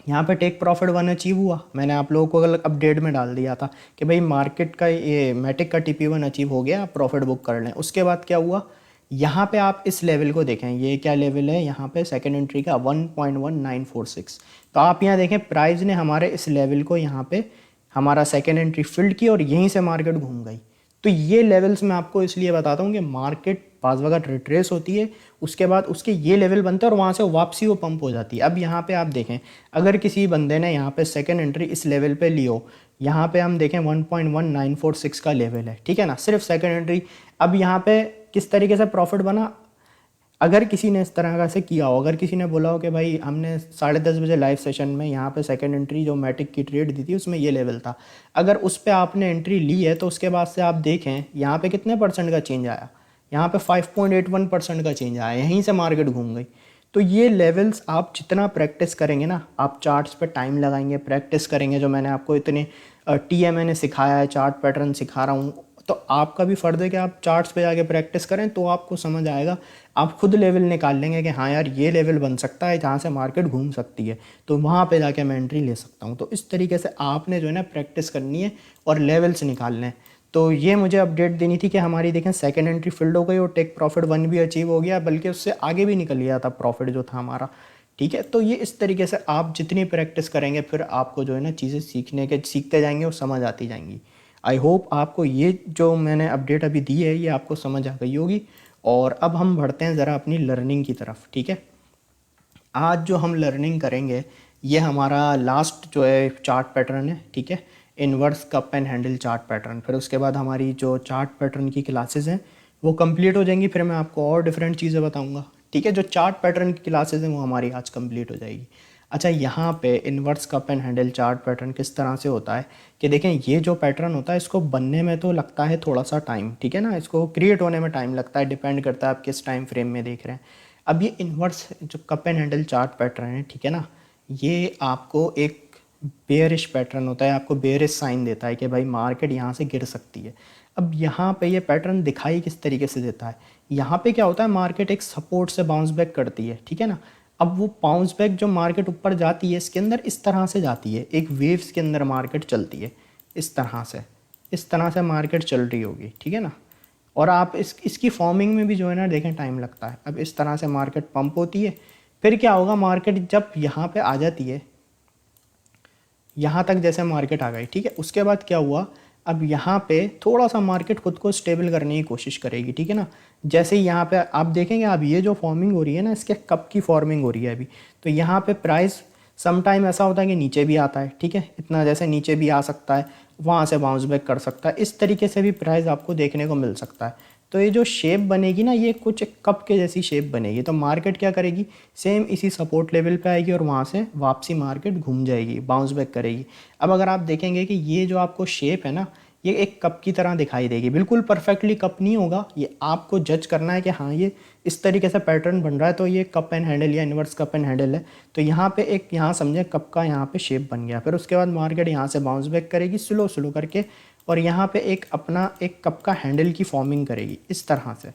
यहाँ पे टेक प्रॉफिट 1 अचीव हुआ। मैंने आप लोगों को कल अपडेट में डाल दिया था कि भाई मार्केट का ये मैटिक का TP1 अचीव हो गया, आप प्रॉफिट बुक कर लें। उसके बाद क्या हुआ, यहाँ पे आप इस लेवल को देखें, ये क्या लेवल है यहाँ पे सेकंड एंट्री का 1.1946। तो आप यहाँ देखें प्राइस ने हमारे इस लेवल को यहाँ पे हमारा सेकंड एंट्री फिल्ड की, और यहीं से मार्केट घूम गई। तो ये लेवल्स मैं आपको इसलिए बताता हूँ कि मार्केट पास वक्त रिट्रेस होती है, उसके बाद उसके ये लेवल बनते हैं और वहाँ से वापसी वो पंप हो जाती है। अब यहाँ पे आप देखें, अगर किसी बंदे ने यहाँ पे सेकंड एंट्री इस लेवल पे ली हो, यहाँ पे हम देखें 1.1946 का लेवल है। ठीक है ना, सिर्फ सेकंड एंट्री। अब यहाँ पे किस तरीके से प्रॉफिट बना, अगर किसी ने इस तरह का से किया हो, अगर किसी ने बोला हो कि भाई हमने 10:30 बजे लाइव सेशन में यहाँ पे सेकंड एंट्री जो मैटिक की ट्रेड दी थी उसमें ये लेवल था, अगर उस पर आपने एंट्री ली है, तो उसके बाद से आप देखें यहाँ पे कितने परसेंट का चेंज आया, यहाँ पे 5.81% का चेंज आया, यहीं से मार्केट घूम गई। तो ये लेवल्स आप जितना प्रैक्टिस करेंगे ना, आप चार्ट्स पे टाइम लगाएंगे, प्रैक्टिस करेंगे, जो मैंने आपको इतने TMA ने सिखाया है, चार्ट पैटर्न सिखा रहा हूँ, तो आपका भी फ़र्ज़ है कि आप चार्ट्स पे जाके प्रैक्टिस करें, तो आपको समझ आएगा। आप खुद लेवल निकाल लेंगे कि हाँ यार ये लेवल बन सकता है जहाँ से मार्केट घूम सकती है, तो वहाँ पे जाके मैं एंट्री ले सकता हूँ। तो इस तरीके से आपने जो है ना प्रैक्टिस करनी है और लेवल्स निकालने हैं। तो ये मुझे अपडेट देनी थी कि हमारी देखें सेकंड एंट्री फिल्ड हो गई और टेक प्रॉफिट 1 भी अचीव हो गया, बल्कि उससे आगे भी निकल गया था प्रॉफिट जो था हमारा। ठीक है, तो ये इस तरीके से आप जितनी प्रैक्टिस करेंगे फिर आपको जो है ना चीज़ें सीखते जाएंगे और समझ आती जाएंगी। आई होप आपको ये जो मैंने अपडेट अभी दी है ये आपको समझ आ गई होगी। और अब हम बढ़ते हैं ज़रा अपनी लर्निंग की तरफ। ठीक है, आज जो हम लर्निंग करेंगे ये हमारा लास्ट जो है चार्ट पैटर्न है। ठीक है, inverse cup and handle chart pattern. फिर उसके बाद हमारी जो चार्ट पैटर्न की क्लासेस हैं वो कंप्लीट हो जाएंगी, फिर मैं आपको और डिफरेंट चीज़ें बताऊंगा। ठीक है, जो चार्ट पैटर्न की क्लासेस हैं वो हमारी आज कंप्लीट हो जाएगी। अच्छा, यहाँ पे inverse cup and handle chart pattern किस तरह से होता है कि देखें, ये जो पैटर्न होता है इसको बनने में तो लगता है थोड़ा सा टाइम। ठीक है ना, इसको क्रिएट होने में टाइम लगता है, डिपेंड करता है आप किस टाइम फ्रेम में देख रहे हैं। अब ये इन्वर्स जो cup and handle chart pattern है, ठीक है ना, ये आपको एक बेयरिश पैटर्न होता है, आपको बेयरिश साइन देता है कि भाई मार्केट यहाँ से गिर सकती है। अब यहाँ पे ये पैटर्न दिखाई किस तरीके से देता है, यहाँ पे क्या होता है, मार्केट एक सपोर्ट से बाउंस बैक करती है। ठीक है ना, अब वो बाउंस बैक जो मार्केट ऊपर जाती है इसके अंदर इस तरह से जाती है, एक वेव्स के अंदर मार्केट चलती है इस तरह से। इस तरह से मार्केट चल रही होगी, ठीक है ना। और आप इसकी फॉर्मिंग में भी जो है ना देखें टाइम लगता है। अब इस तरह से मार्केट पंप होती है, फिर क्या होगा, मार्केट जब यहाँ पे आ जाती है, यहाँ तक जैसे मार्केट आ गई, ठीक है, उसके बाद क्या हुआ, अब यहाँ पे थोड़ा सा मार्केट खुद को स्टेबल करने की कोशिश करेगी, ठीक है ना। जैसे ही यहाँ पे आप देखेंगे, अब ये जो फॉर्मिंग हो रही है ना, इसके कप की फॉर्मिंग हो रही है अभी, तो यहाँ पे प्राइस सम टाइम ऐसा होता है कि नीचे भी आता है, ठीक है, इतना जैसे नीचे भी आ सकता है, वहाँ से बाउंस बैक कर सकता है, इस तरीके से भी प्राइस आपको देखने को मिल सकता है। तो ये जो शेप बनेगी ना, ये कुछ एक कप के जैसी शेप बनेगी। तो मार्केट क्या करेगी, सेम इसी सपोर्ट लेवल पे आएगी और वहाँ से वापसी मार्केट घूम जाएगी, बाउंस बैक करेगी। अब अगर आप देखेंगे कि ये जो आपको शेप है ना, ये एक कप की तरह दिखाई देगी, बिल्कुल परफेक्टली कप नहीं होगा, ये आपको जज करना है कि हाँ ये इस तरीके से पैटर्न बन रहा है तो ये कप एंड हैंडल या इन्वर्स कप एंड हैंडल है। तो यहाँ पे एक, यहाँ समझे कप का यहाँ पे शेप बन गया, फिर उसके बाद मार्केट यहाँ से बाउंस बैक करेगी स्लो स्लो करके, और यहाँ पे एक अपना एक कप का हैंडल की फॉर्मिंग करेगी इस तरह से।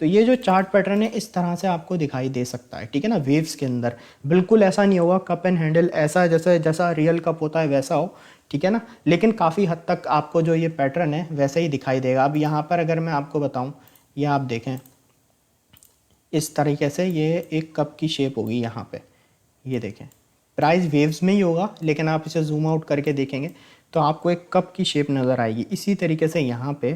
तो ये जो चार्ट पैटर्न है इस तरह से आपको दिखाई दे सकता है, ठीक है ना, वेव्स के अंदर। बिल्कुल ऐसा नहीं होगा कप एंड हैंडल ऐसा जैसे जैसा रियल कप होता है वैसा हो, ठीक है ना, लेकिन काफ़ी हद तक आपको जो ये पैटर्न है वैसे ही दिखाई देगा। अब यहाँ पर अगर मैं आपको बताऊँ, ये आप देखें इस तरीके से ये एक कप की शेप होगी यहाँ पे, ये देखें प्राइस वेव्स में ही होगा, लेकिन आप इसे जूम आउट करके देखेंगे तो आपको एक कप की शेप नज़र आएगी। इसी तरीके से यहाँ पे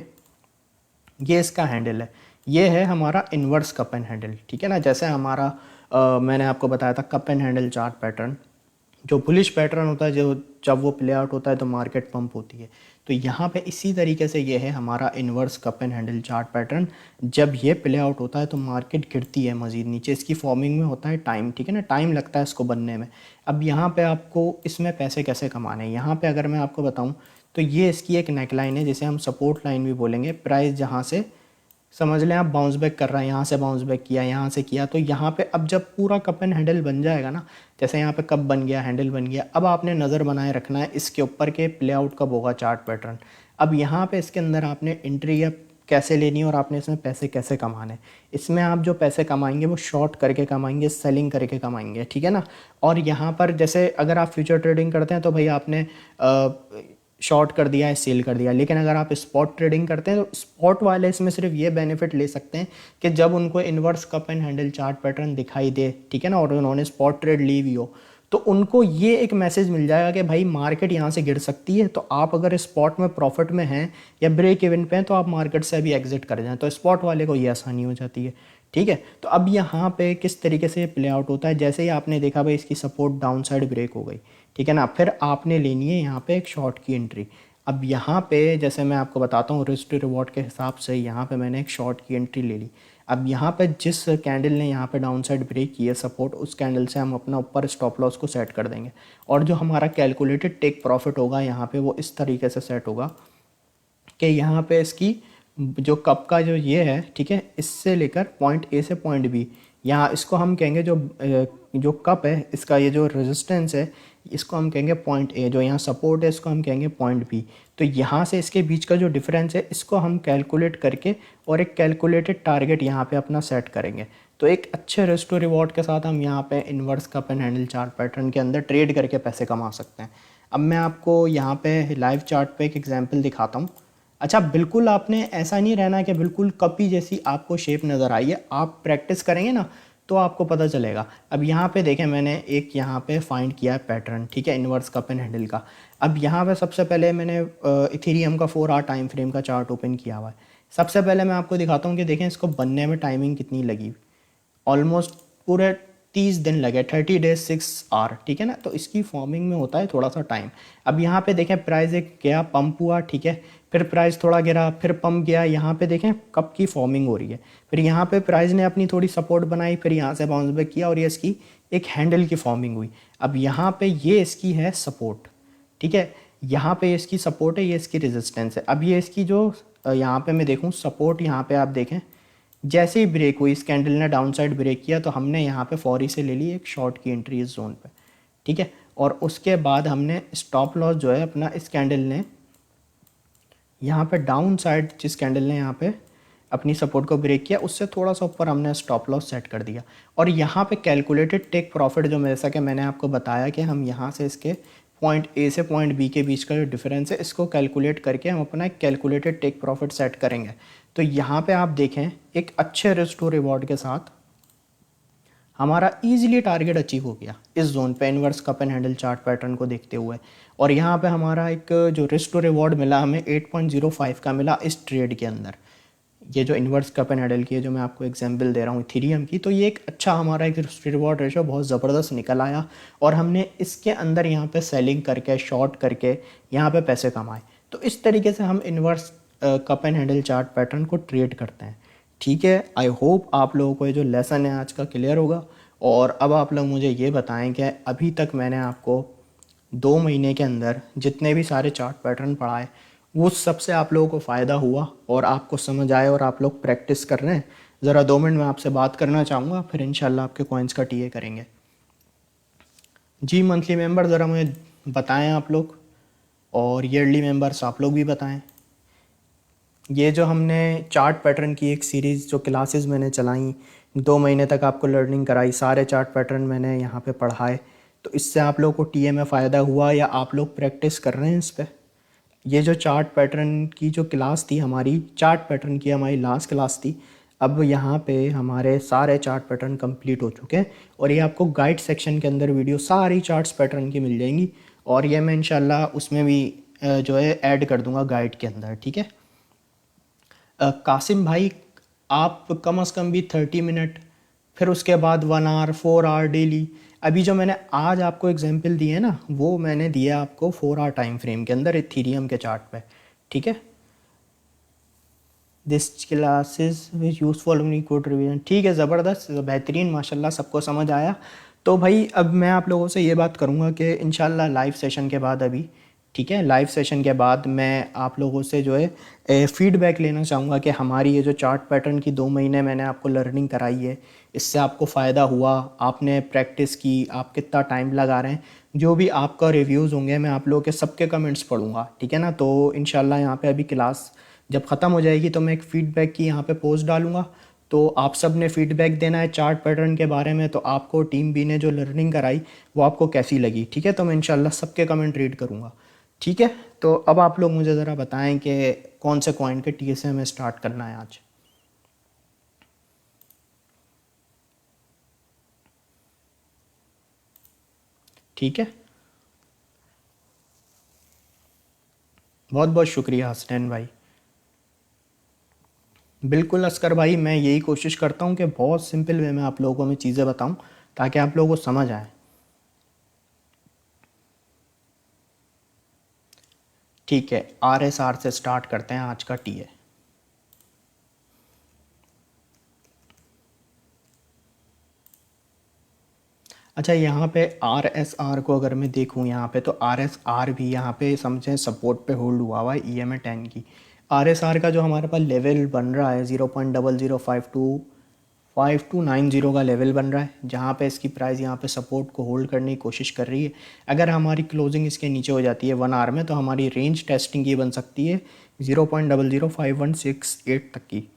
ये इसका हैंडल है, ये है हमारा इन्वर्स कप एंड हैंडल, ठीक है ना। जैसे हमारा मैंने आपको बताया था cup and handle chart pattern, जो बुलिश पैटर्न होता है, जो जब वो प्ले आउट होता है तो मार्केट पंप होती है। तो यहाँ पे इसी तरीके से ये है हमारा inverse cup and handle chart pattern, जब ये प्ले आउट होता है तो मार्केट गिरती है मज़ीद नीचे, इसकी फॉर्मिंग में होता है टाइम, ठीक है ना, टाइम लगता है इसको बनने में। अब यहाँ पे आपको इसमें पैसे कैसे कमाने हैं, यहाँ पे अगर मैं आपको बताऊँ तो ये इसकी एक नेक लाइन है जिसे हम सपोर्ट लाइन भी बोलेंगे। प्राइस जहाँ से समझ लें आप बाउंस बैक कर रहा है, यहाँ से बाउंस बैक किया, यहाँ से किया, तो यहाँ पे अब जब पूरा कप एंड हैंडल बन जाएगा ना, जैसे यहाँ पे कप बन गया, हैंडल बन गया, अब आपने नज़र बनाए रखना है इसके ऊपर के प्ले आउट कब होगा चार्ट पैटर्न। अब यहाँ पे इसके अंदर आपने एंट्री या कैसे लेनी है और आपने इसमें पैसे कैसे कमाने। इसमें आप जो पैसे कमाएंगे वो शॉर्ट करके कमाएंगे, सेलिंग करके कमाएंगे, ठीक है ना। और यहाँ पर जैसे अगर आप फ्यूचर ट्रेडिंग करते हैं तो भाई आपने शॉर्ट कर दिया है, सेल कर दिया, लेकिन अगर आप स्पॉट ट्रेडिंग करते हैं तो स्पॉट वाले इसमें सिर्फ ये बेनिफिट ले सकते हैं कि जब उनको inverse cup and handle chart pattern दिखाई दे, ठीक है ना, और उन्होंने स्पॉट ट्रेड ली हुई हो, तो उनको ये एक मैसेज मिल जाएगा कि भाई मार्केट यहाँ से गिर सकती है, तो आप अगर स्पॉट में प्रॉफिट में हैं या ब्रेक इवन पे हैं तो आप मार्केट से अभी एग्जिट कर जाएं। तो स्पॉट वाले को ये आसानी हो जाती है, ठीक है। तो अब यहाँ पे किस तरीके से प्ले आउट होता है, जैसे ही आपने देखा भाई इसकी सपोर्ट डाउन साइड ब्रेक हो गई, ठीक है ना, फिर आपने लेनी है यहाँ पे एक शॉर्ट की एंट्री। अब यहाँ पे जैसे मैं आपको बताता हूँ रिस्क टू रिवॉर्ड के हिसाब से, यहाँ पे मैंने एक शॉर्ट की एंट्री ले ली। अब यहाँ पे जिस कैंडल ने यहाँ पे डाउन साइड ब्रेक किया सपोर्ट, उस कैंडल से हम अपना ऊपर स्टॉप लॉस को सेट कर देंगे, और जो हमारा कैलकुलेटेड टेक प्रॉफिट होगा यहाँ पे वो इस तरीके से सेट होगा कि यहाँ पे इसकी जो कप का जो ये है, ठीक है, इससे लेकर पॉइंट ए से पॉइंट बी, यहाँ इसको हम कहेंगे जो कप है इसका ये जो रेजिस्टेंस है इसको हम कहेंगे पॉइंट ए, जो यहाँ सपोर्ट है इसको हम कहेंगे पॉइंट बी। तो यहाँ से इसके बीच का जो डिफरेंस है इसको हम कैलकुलेट करके और एक कैलकुलेटेड टारगेट यहाँ पे अपना सेट करेंगे। तो एक अच्छे रिस्क टू रिवॉर्ड के साथ हम यहाँ पे inverse cup and handle chart pattern के अंदर ट्रेड करके पैसे कमा सकते हैं। अब मैं आपको यहाँ पे लाइव चार्ट पे एक एग्जांपल दिखाता हूँ। अच्छा, बिल्कुल आपने ऐसा नहीं रहना कि बिल्कुल कॉपी जैसी आपको शेप नज़र आई है, आप प्रैक्टिस करेंगे ना तो आपको पता चलेगा। अब यहाँ पे देखें मैंने एक यहाँ पे फाइंड किया है पैटर्न, ठीक है, इन्वर्स कप एंड हैंडल का। अब यहाँ पे सबसे पहले मैंने इथेरियम का 4 आवर टाइम फ्रेम का चार्ट ओपन किया हुआ है। सबसे पहले मैं आपको दिखाता हूँ कि देखें इसको बनने में टाइमिंग कितनी लगी, ऑलमोस्ट पूरे 30 दिन लगे, 30 डेज 6 आवर, ठीक है ना। तो इसकी फॉर्मिंग में होता है थोड़ा सा टाइम। अब यहाँ पे देखें प्राइस एक गया पंप हुआ, ठीक है, फिर प्राइस थोड़ा गिरा, फिर पंप गया, यहाँ पे देखें कप की फॉर्मिंग हो रही है, फिर यहाँ पे प्राइस ने अपनी थोड़ी सपोर्ट बनाई, फिर यहाँ से बाउंस बैक किया और ये इसकी एक हैंडल की फॉर्मिंग हुई। अब यहाँ पे ये इसकी है सपोर्ट, ठीक है, यहाँ पे इसकी सपोर्ट है, ये इसकी रेजिस्टेंस है। अब ये इसकी जो यहाँ पे मैं देखूँ सपोर्ट, यहाँ पे आप देखें जैसे ही ब्रेक हुई इस कैंडल ने डाउन साइड ब्रेक किया तो हमने यहाँ पे फौरी से ले ली एक शॉर्ट की एंट्री इस जोन पे, ठीक है। और उसके बाद हमने स्टॉप लॉस जो है अपना इस कैंडल ने यहाँ पे डाउन साइड, जिस कैंडल ने यहाँ पे अपनी सपोर्ट को ब्रेक किया उससे थोड़ा सा ऊपर हमने स्टॉप लॉस सेट कर दिया। और यहाँ पे कैलकुलेटेड टेक प्रॉफिट जो जैसा कि मैंने आपको बताया कि हम यहाँ से इसके पॉइंट ए से पॉइंट बी के बीच का जो डिफरेंस है इसको कैलकुलेट करके हम अपना एक कैलकुलेटेड टेक प्रॉफिट सेट करेंगे। तो यहाँ पे आप देखें एक अच्छे रिस्क टू रिवॉर्ड के साथ हमारा इजीली टारगेट अचीव हो गया इस जोन पे inverse cup and handle chart pattern को देखते हुए। और यहाँ पे हमारा एक जो रिस्क टू रिवॉर्ड मिला हमें 8.05 का मिला इस ट्रेड के अंदर। ये जो इन्वर्स कप एंड हैंडल की है जो मैं आपको एग्जांपल दे रहा हूँ इथेरियम की, तो ये एक अच्छा हमारा एक रिस्क रिवॉर्ड रेशो बहुत ज़बरदस्त निकल आया और हमने इसके अंदर यहाँ पे सेलिंग करके शॉर्ट करके यहाँ पे पैसे कमाए। तो इस तरीके से हम inverse cup and handle chart pattern को ट्रेड करते हैं। ठीक है, आई होप आप लोगों को ये जो लेसन है आज का क्लियर होगा। और अब आप लोग मुझे ये बताएं कि अभी तक मैंने आपको 2 महीने के अंदर जितने भी सारे चार्ट पैटर्न पढ़ाए वो सबसे आप लोगों को फ़ायदा हुआ और आपको समझ आए और आप लोग प्रैक्टिस कर रहे हैं। ज़रा 2 मिनट में आपसे बात करना चाहूँगा, फिर इंशाल्लाह आपके कॉइन्स का टीए करेंगे। जी मंथली मेंबर ज़रा मुझे बताएं आप लोग, और ईयरली मेंबर्स आप लोग भी बताएं। ये जो हमने चार्ट पैटर्न की एक सीरीज़ जो क्लासेस मैंने चलाई 2 महीने तक आपको लर्निंग कराई, सारे चार्ट पैटर्न मैंने यहाँ पे पढ़ाए, तो इससे आप लोगों को टीए में फ़ायदा हुआ या आप लोग प्रैक्टिस कर रहे हैं इस पर? ये जो चार्ट पैटर्न की जो क्लास थी हमारी, चार्ट पैटर्न की हमारी लास्ट क्लास थी। अब यहाँ पे हमारे सारे चार्ट पैटर्न कंप्लीट हो चुके हैं और ये आपको गाइड सेक्शन के अंदर वीडियो सारी चार्ट्स पैटर्न की मिल जाएंगी और ये मैं इंशाल्लाह उसमें भी जो है ऐड कर दूंगा गाइड के अंदर। ठीक है कासिम भाई, आप कम से कम भी 30 मिनट, फिर उसके बाद 1 आवर 4 आवर डेली। अभी जो मैंने आज आपको एग्जांपल दिए ना वो मैंने दिया आपको 4 आवर टाइम फ्रेम के अंदर इथीरियम के चार्ट पे। ठीक है, this classes which useful good revision. ठीक है, ज़बरदस्त, बेहतरीन, माशाल्लाह सबको समझ आया। तो भाई अब मैं आप लोगों से ये बात करूँगा कि इंशाल्लाह लाइव सेशन के बाद अभी, ठीक है, लाइव सेशन के बाद मैं आप लोगों से जो है फ़ीडबैक लेना चाहूँगा कि हमारी ये जो चार्ट पैटर्न की 2 महीने मैंने आपको लर्निंग कराई है इससे आपको फ़ायदा हुआ, आपने प्रैक्टिस की, आप कितना टाइम लगा रहे हैं। जो भी आपका रिव्यूज़ होंगे मैं आप लोगों के सबके कमेंट्स पढ़ूँगा। ठीक है ना, तो इंशाल्लाह यहाँ पे अभी क्लास जब ख़त्म हो जाएगी तो मैं एक फ़ीडबैक की यहाँ पे पोस्ट डालूँगा। तो आप सब ने फ़ीडबैक देना है चार्ट पैटर्न के बारे में, तो आपको टीम बी ने जो लर्निंग कराई वो आपको कैसी लगी। ठीक है, तो मैं इंशाल्लाह सबके कमेंट रीड करूँगा। ठीक है, तो अब आप लोग मुझे ज़रा बताएं कि कौन से कॉइन के टी से हमें स्टार्ट करना है आज। ठीक है, बहुत बहुत शुक्रिया हसनैन भाई। बिल्कुल असकर भाई, मैं यही कोशिश करता हूँ कि बहुत सिंपल वे में आप लोगों को मैं चीज़ें बताऊँ ताकि आप लोगों को समझ आए। ठीक है, RSR से स्टार्ट करते हैं आज का टीए। अच्छा, यहाँ पे RSR को अगर मैं देखूँ यहाँ पे तो RSR भी यहाँ पे समझें सपोर्ट पे होल्ड हुआ हुआ है EMA 10 की। RSR का जो हमारे पास लेवल बन रहा है 0.0052 का लेवल बन रहा है जहाँ पे इसकी प्राइस यहाँ पे सपोर्ट को होल्ड करने की कोशिश कर रही है। अगर हमारी क्लोजिंग इसके नीचे हो जाती है 1 आवर में तो हमारी रेंज टेस्टिंग की बन सकती है 0.005168 तक की।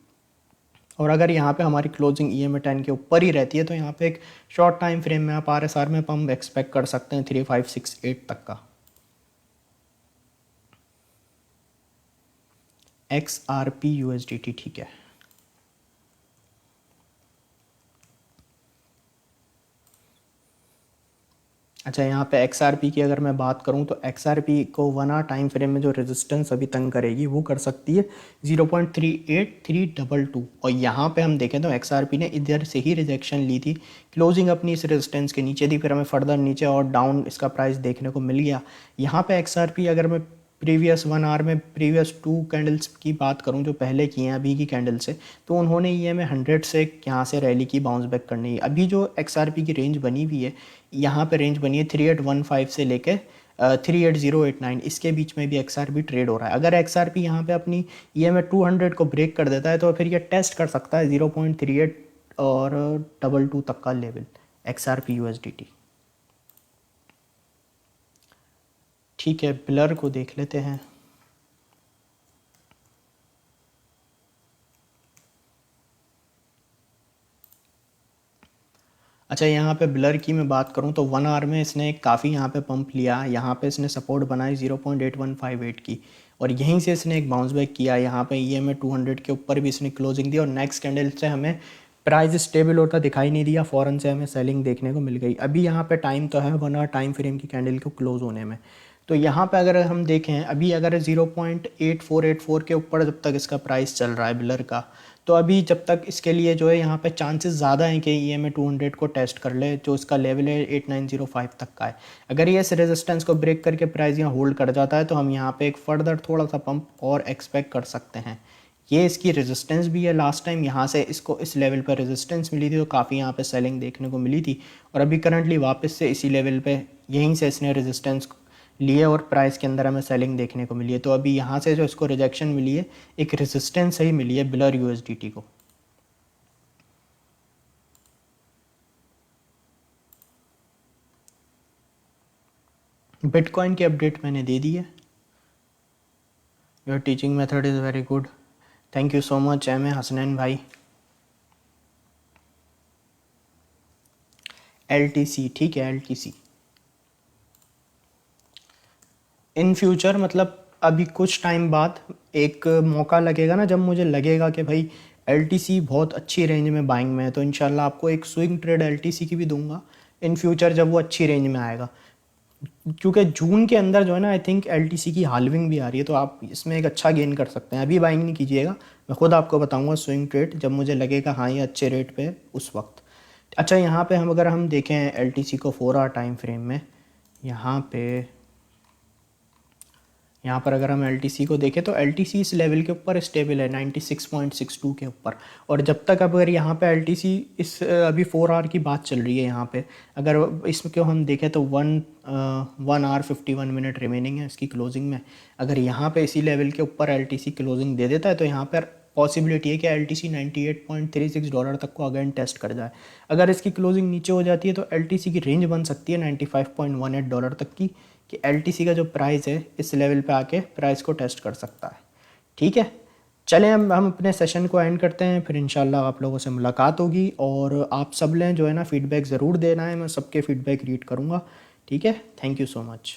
और अगर यहाँ पे हमारी क्लोजिंग EMA 10 के ऊपर ही रहती है तो यहाँ पे एक शॉर्ट टाइम फ्रेम में आप RSR में पंप एक्सपेक्ट कर सकते हैं 3568 तक का। XRP USDT, ठीक है। अच्छा, यहाँ पे XRP की अगर मैं बात करूँ तो XRP को 1 आवर टाइम फ्रेम में जो रेजिस्टेंस अभी तंग करेगी वो कर सकती है 0.38322। और यहाँ पे हम देखें तो XRP ने इधर से ही रिजेक्शन ली थी, क्लोजिंग अपनी इस रेजिस्टेंस के नीचे थी, फिर हमें फर्दर नीचे और डाउन इसका प्राइस देखने को मिल गया। यहाँ पे XRP अगर मैं प्रीवियस 1 आवर में प्रीवियस 2 कैंडल्स की बात करूं जो पहले की हैं अभी की कैंडल से, तो उन्होंने ये में 100 से यहाँ से रैली की बाउंस बैक करनी है। अभी जो XRP की रेंज बनी हुई है, यहाँ पे रेंज बनी है 3815 से लेके 38089, इसके बीच में भी XRP ट्रेड हो रहा है। अगर XRP यहाँ पे अपनी EMA 200 को ब्रेक कर देता है तो फिर ये टेस्ट कर सकता है 0.38 और 22 तक का लेवल XRP USDT। ठीक है, ब्लर को देख लेते हैं। अच्छा, यहाँ पे ब्लर की मैं बात करूँ तो 1 आवर में इसने काफ़ी यहाँ पे पंप लिया, यहाँ पे इसने सपोर्ट बनाई 0.8158 की, और यहीं से इसने एक बाउंस बैक किया। यहाँ पे EMA 200 के ऊपर भी इसने क्लोजिंग दी और नेक्स्ट कैंडल से हमें प्राइस स्टेबल होता दिखाई नहीं दिया, फ़ौरन से हमें सेलिंग देखने को मिल गई। अभी यहाँ पे टाइम तो है 1 आवर टाइम फ्रेम की कैंडल को क्लोज होने में। तो यहाँ पे अगर हम देखें, अभी अगर 0.8484 के ऊपर जब तक इसका प्राइस चल रहा है ब्लर का, तो अभी जब तक इसके लिए जो है यहाँ पे चांसेस ज़्यादा हैं कि EMA 200 को टेस्ट कर ले, जो इसका लेवल है 8905 तक का है। अगर ये इस रेजिस्टेंस को ब्रेक करके प्राइस यहाँ होल्ड कर जाता है तो हम यहाँ पे एक फर्दर थोड़ा सा पंप और एक्सपेक्ट कर सकते हैं। ये इसकी रेजिस्टेंस भी है, लास्ट टाइम यहाँ से इसको इस लेवल पर रेजिस्टेंस मिली थी तो काफ़ी यहाँ पे सेलिंग देखने को मिली थी, और अभी करंटली वापस से इसी लेवल पे यहीं से इसने रेजिस्टेंस लिए और प्राइस के अंदर हमें सेलिंग देखने को मिली है। तो अभी यहाँ से जो इसको रिजेक्शन मिली है, एक रेजिस्टेंस ही मिली है ब्लर USDT को। बिटकॉइन की अपडेट मैंने दे दी है। Your teaching method is very good, thank you so much MA Hasnain भाई। LTC, ठीक है LTC इन फ्यूचर, मतलब अभी कुछ टाइम बाद एक मौका लगेगा ना, जब मुझे लगेगा कि भाई LTC बहुत अच्छी रेंज में बाइंग में है, तो इंशाल्लाह आपको एक स्विंग ट्रेड LTC की भी दूंगा इन फ्यूचर जब वो अच्छी रेंज में आएगा। क्योंकि जून के अंदर जो है ना, आई थिंक LTC की हाल्विंग भी आ रही है, तो आप इसमें एक अच्छा गेन कर सकते हैं। अभी बाइंग नहीं कीजिएगा, मैं खुद आपको बताऊंगा स्विंग ट्रेड जब मुझे लगेगा हाँ ये अच्छे रेट पे उस वक्त। अच्छा, यहाँ पे अगर हम देखें LTC को 4 आवर टाइम फ्रेम में, यहाँ पर अगर हम LTC को देखें तो LTC इस लेवल के ऊपर स्टेबल है 96.62 के ऊपर। और जब तक अगर यहाँ पे LTC इस अभी 4 आवर की बात चल रही है, यहाँ पे अगर इसको हम देखें तो 1 आवर 51 मिनट रिमेनिंग है इसकी क्लोजिंग में। अगर यहाँ पे इसी लेवल के ऊपर LTC क्लोजिंग दे देता है तो यहाँ पर पॉसिबिलिटी है कि LTC $98.36 तक को अगेन टेस्ट कर जाए। अगर इसकी क्लोजिंग नीचे हो जाती है तो LTC की रेंज बन सकती है $95.18 तक की, कि LTC का जो प्राइस है इस लेवल पे आके प्राइस को टेस्ट कर सकता है। ठीक है, चलें हम अपने सेशन को एंड करते हैं, फिर इंशाल्लाह आप लोगों से मुलाकात होगी। और आप सब लें जो है ना फीडबैक ज़रूर देना है, मैं सबके फीडबैक रीड करूँगा। ठीक है, थैंक यू सो मच।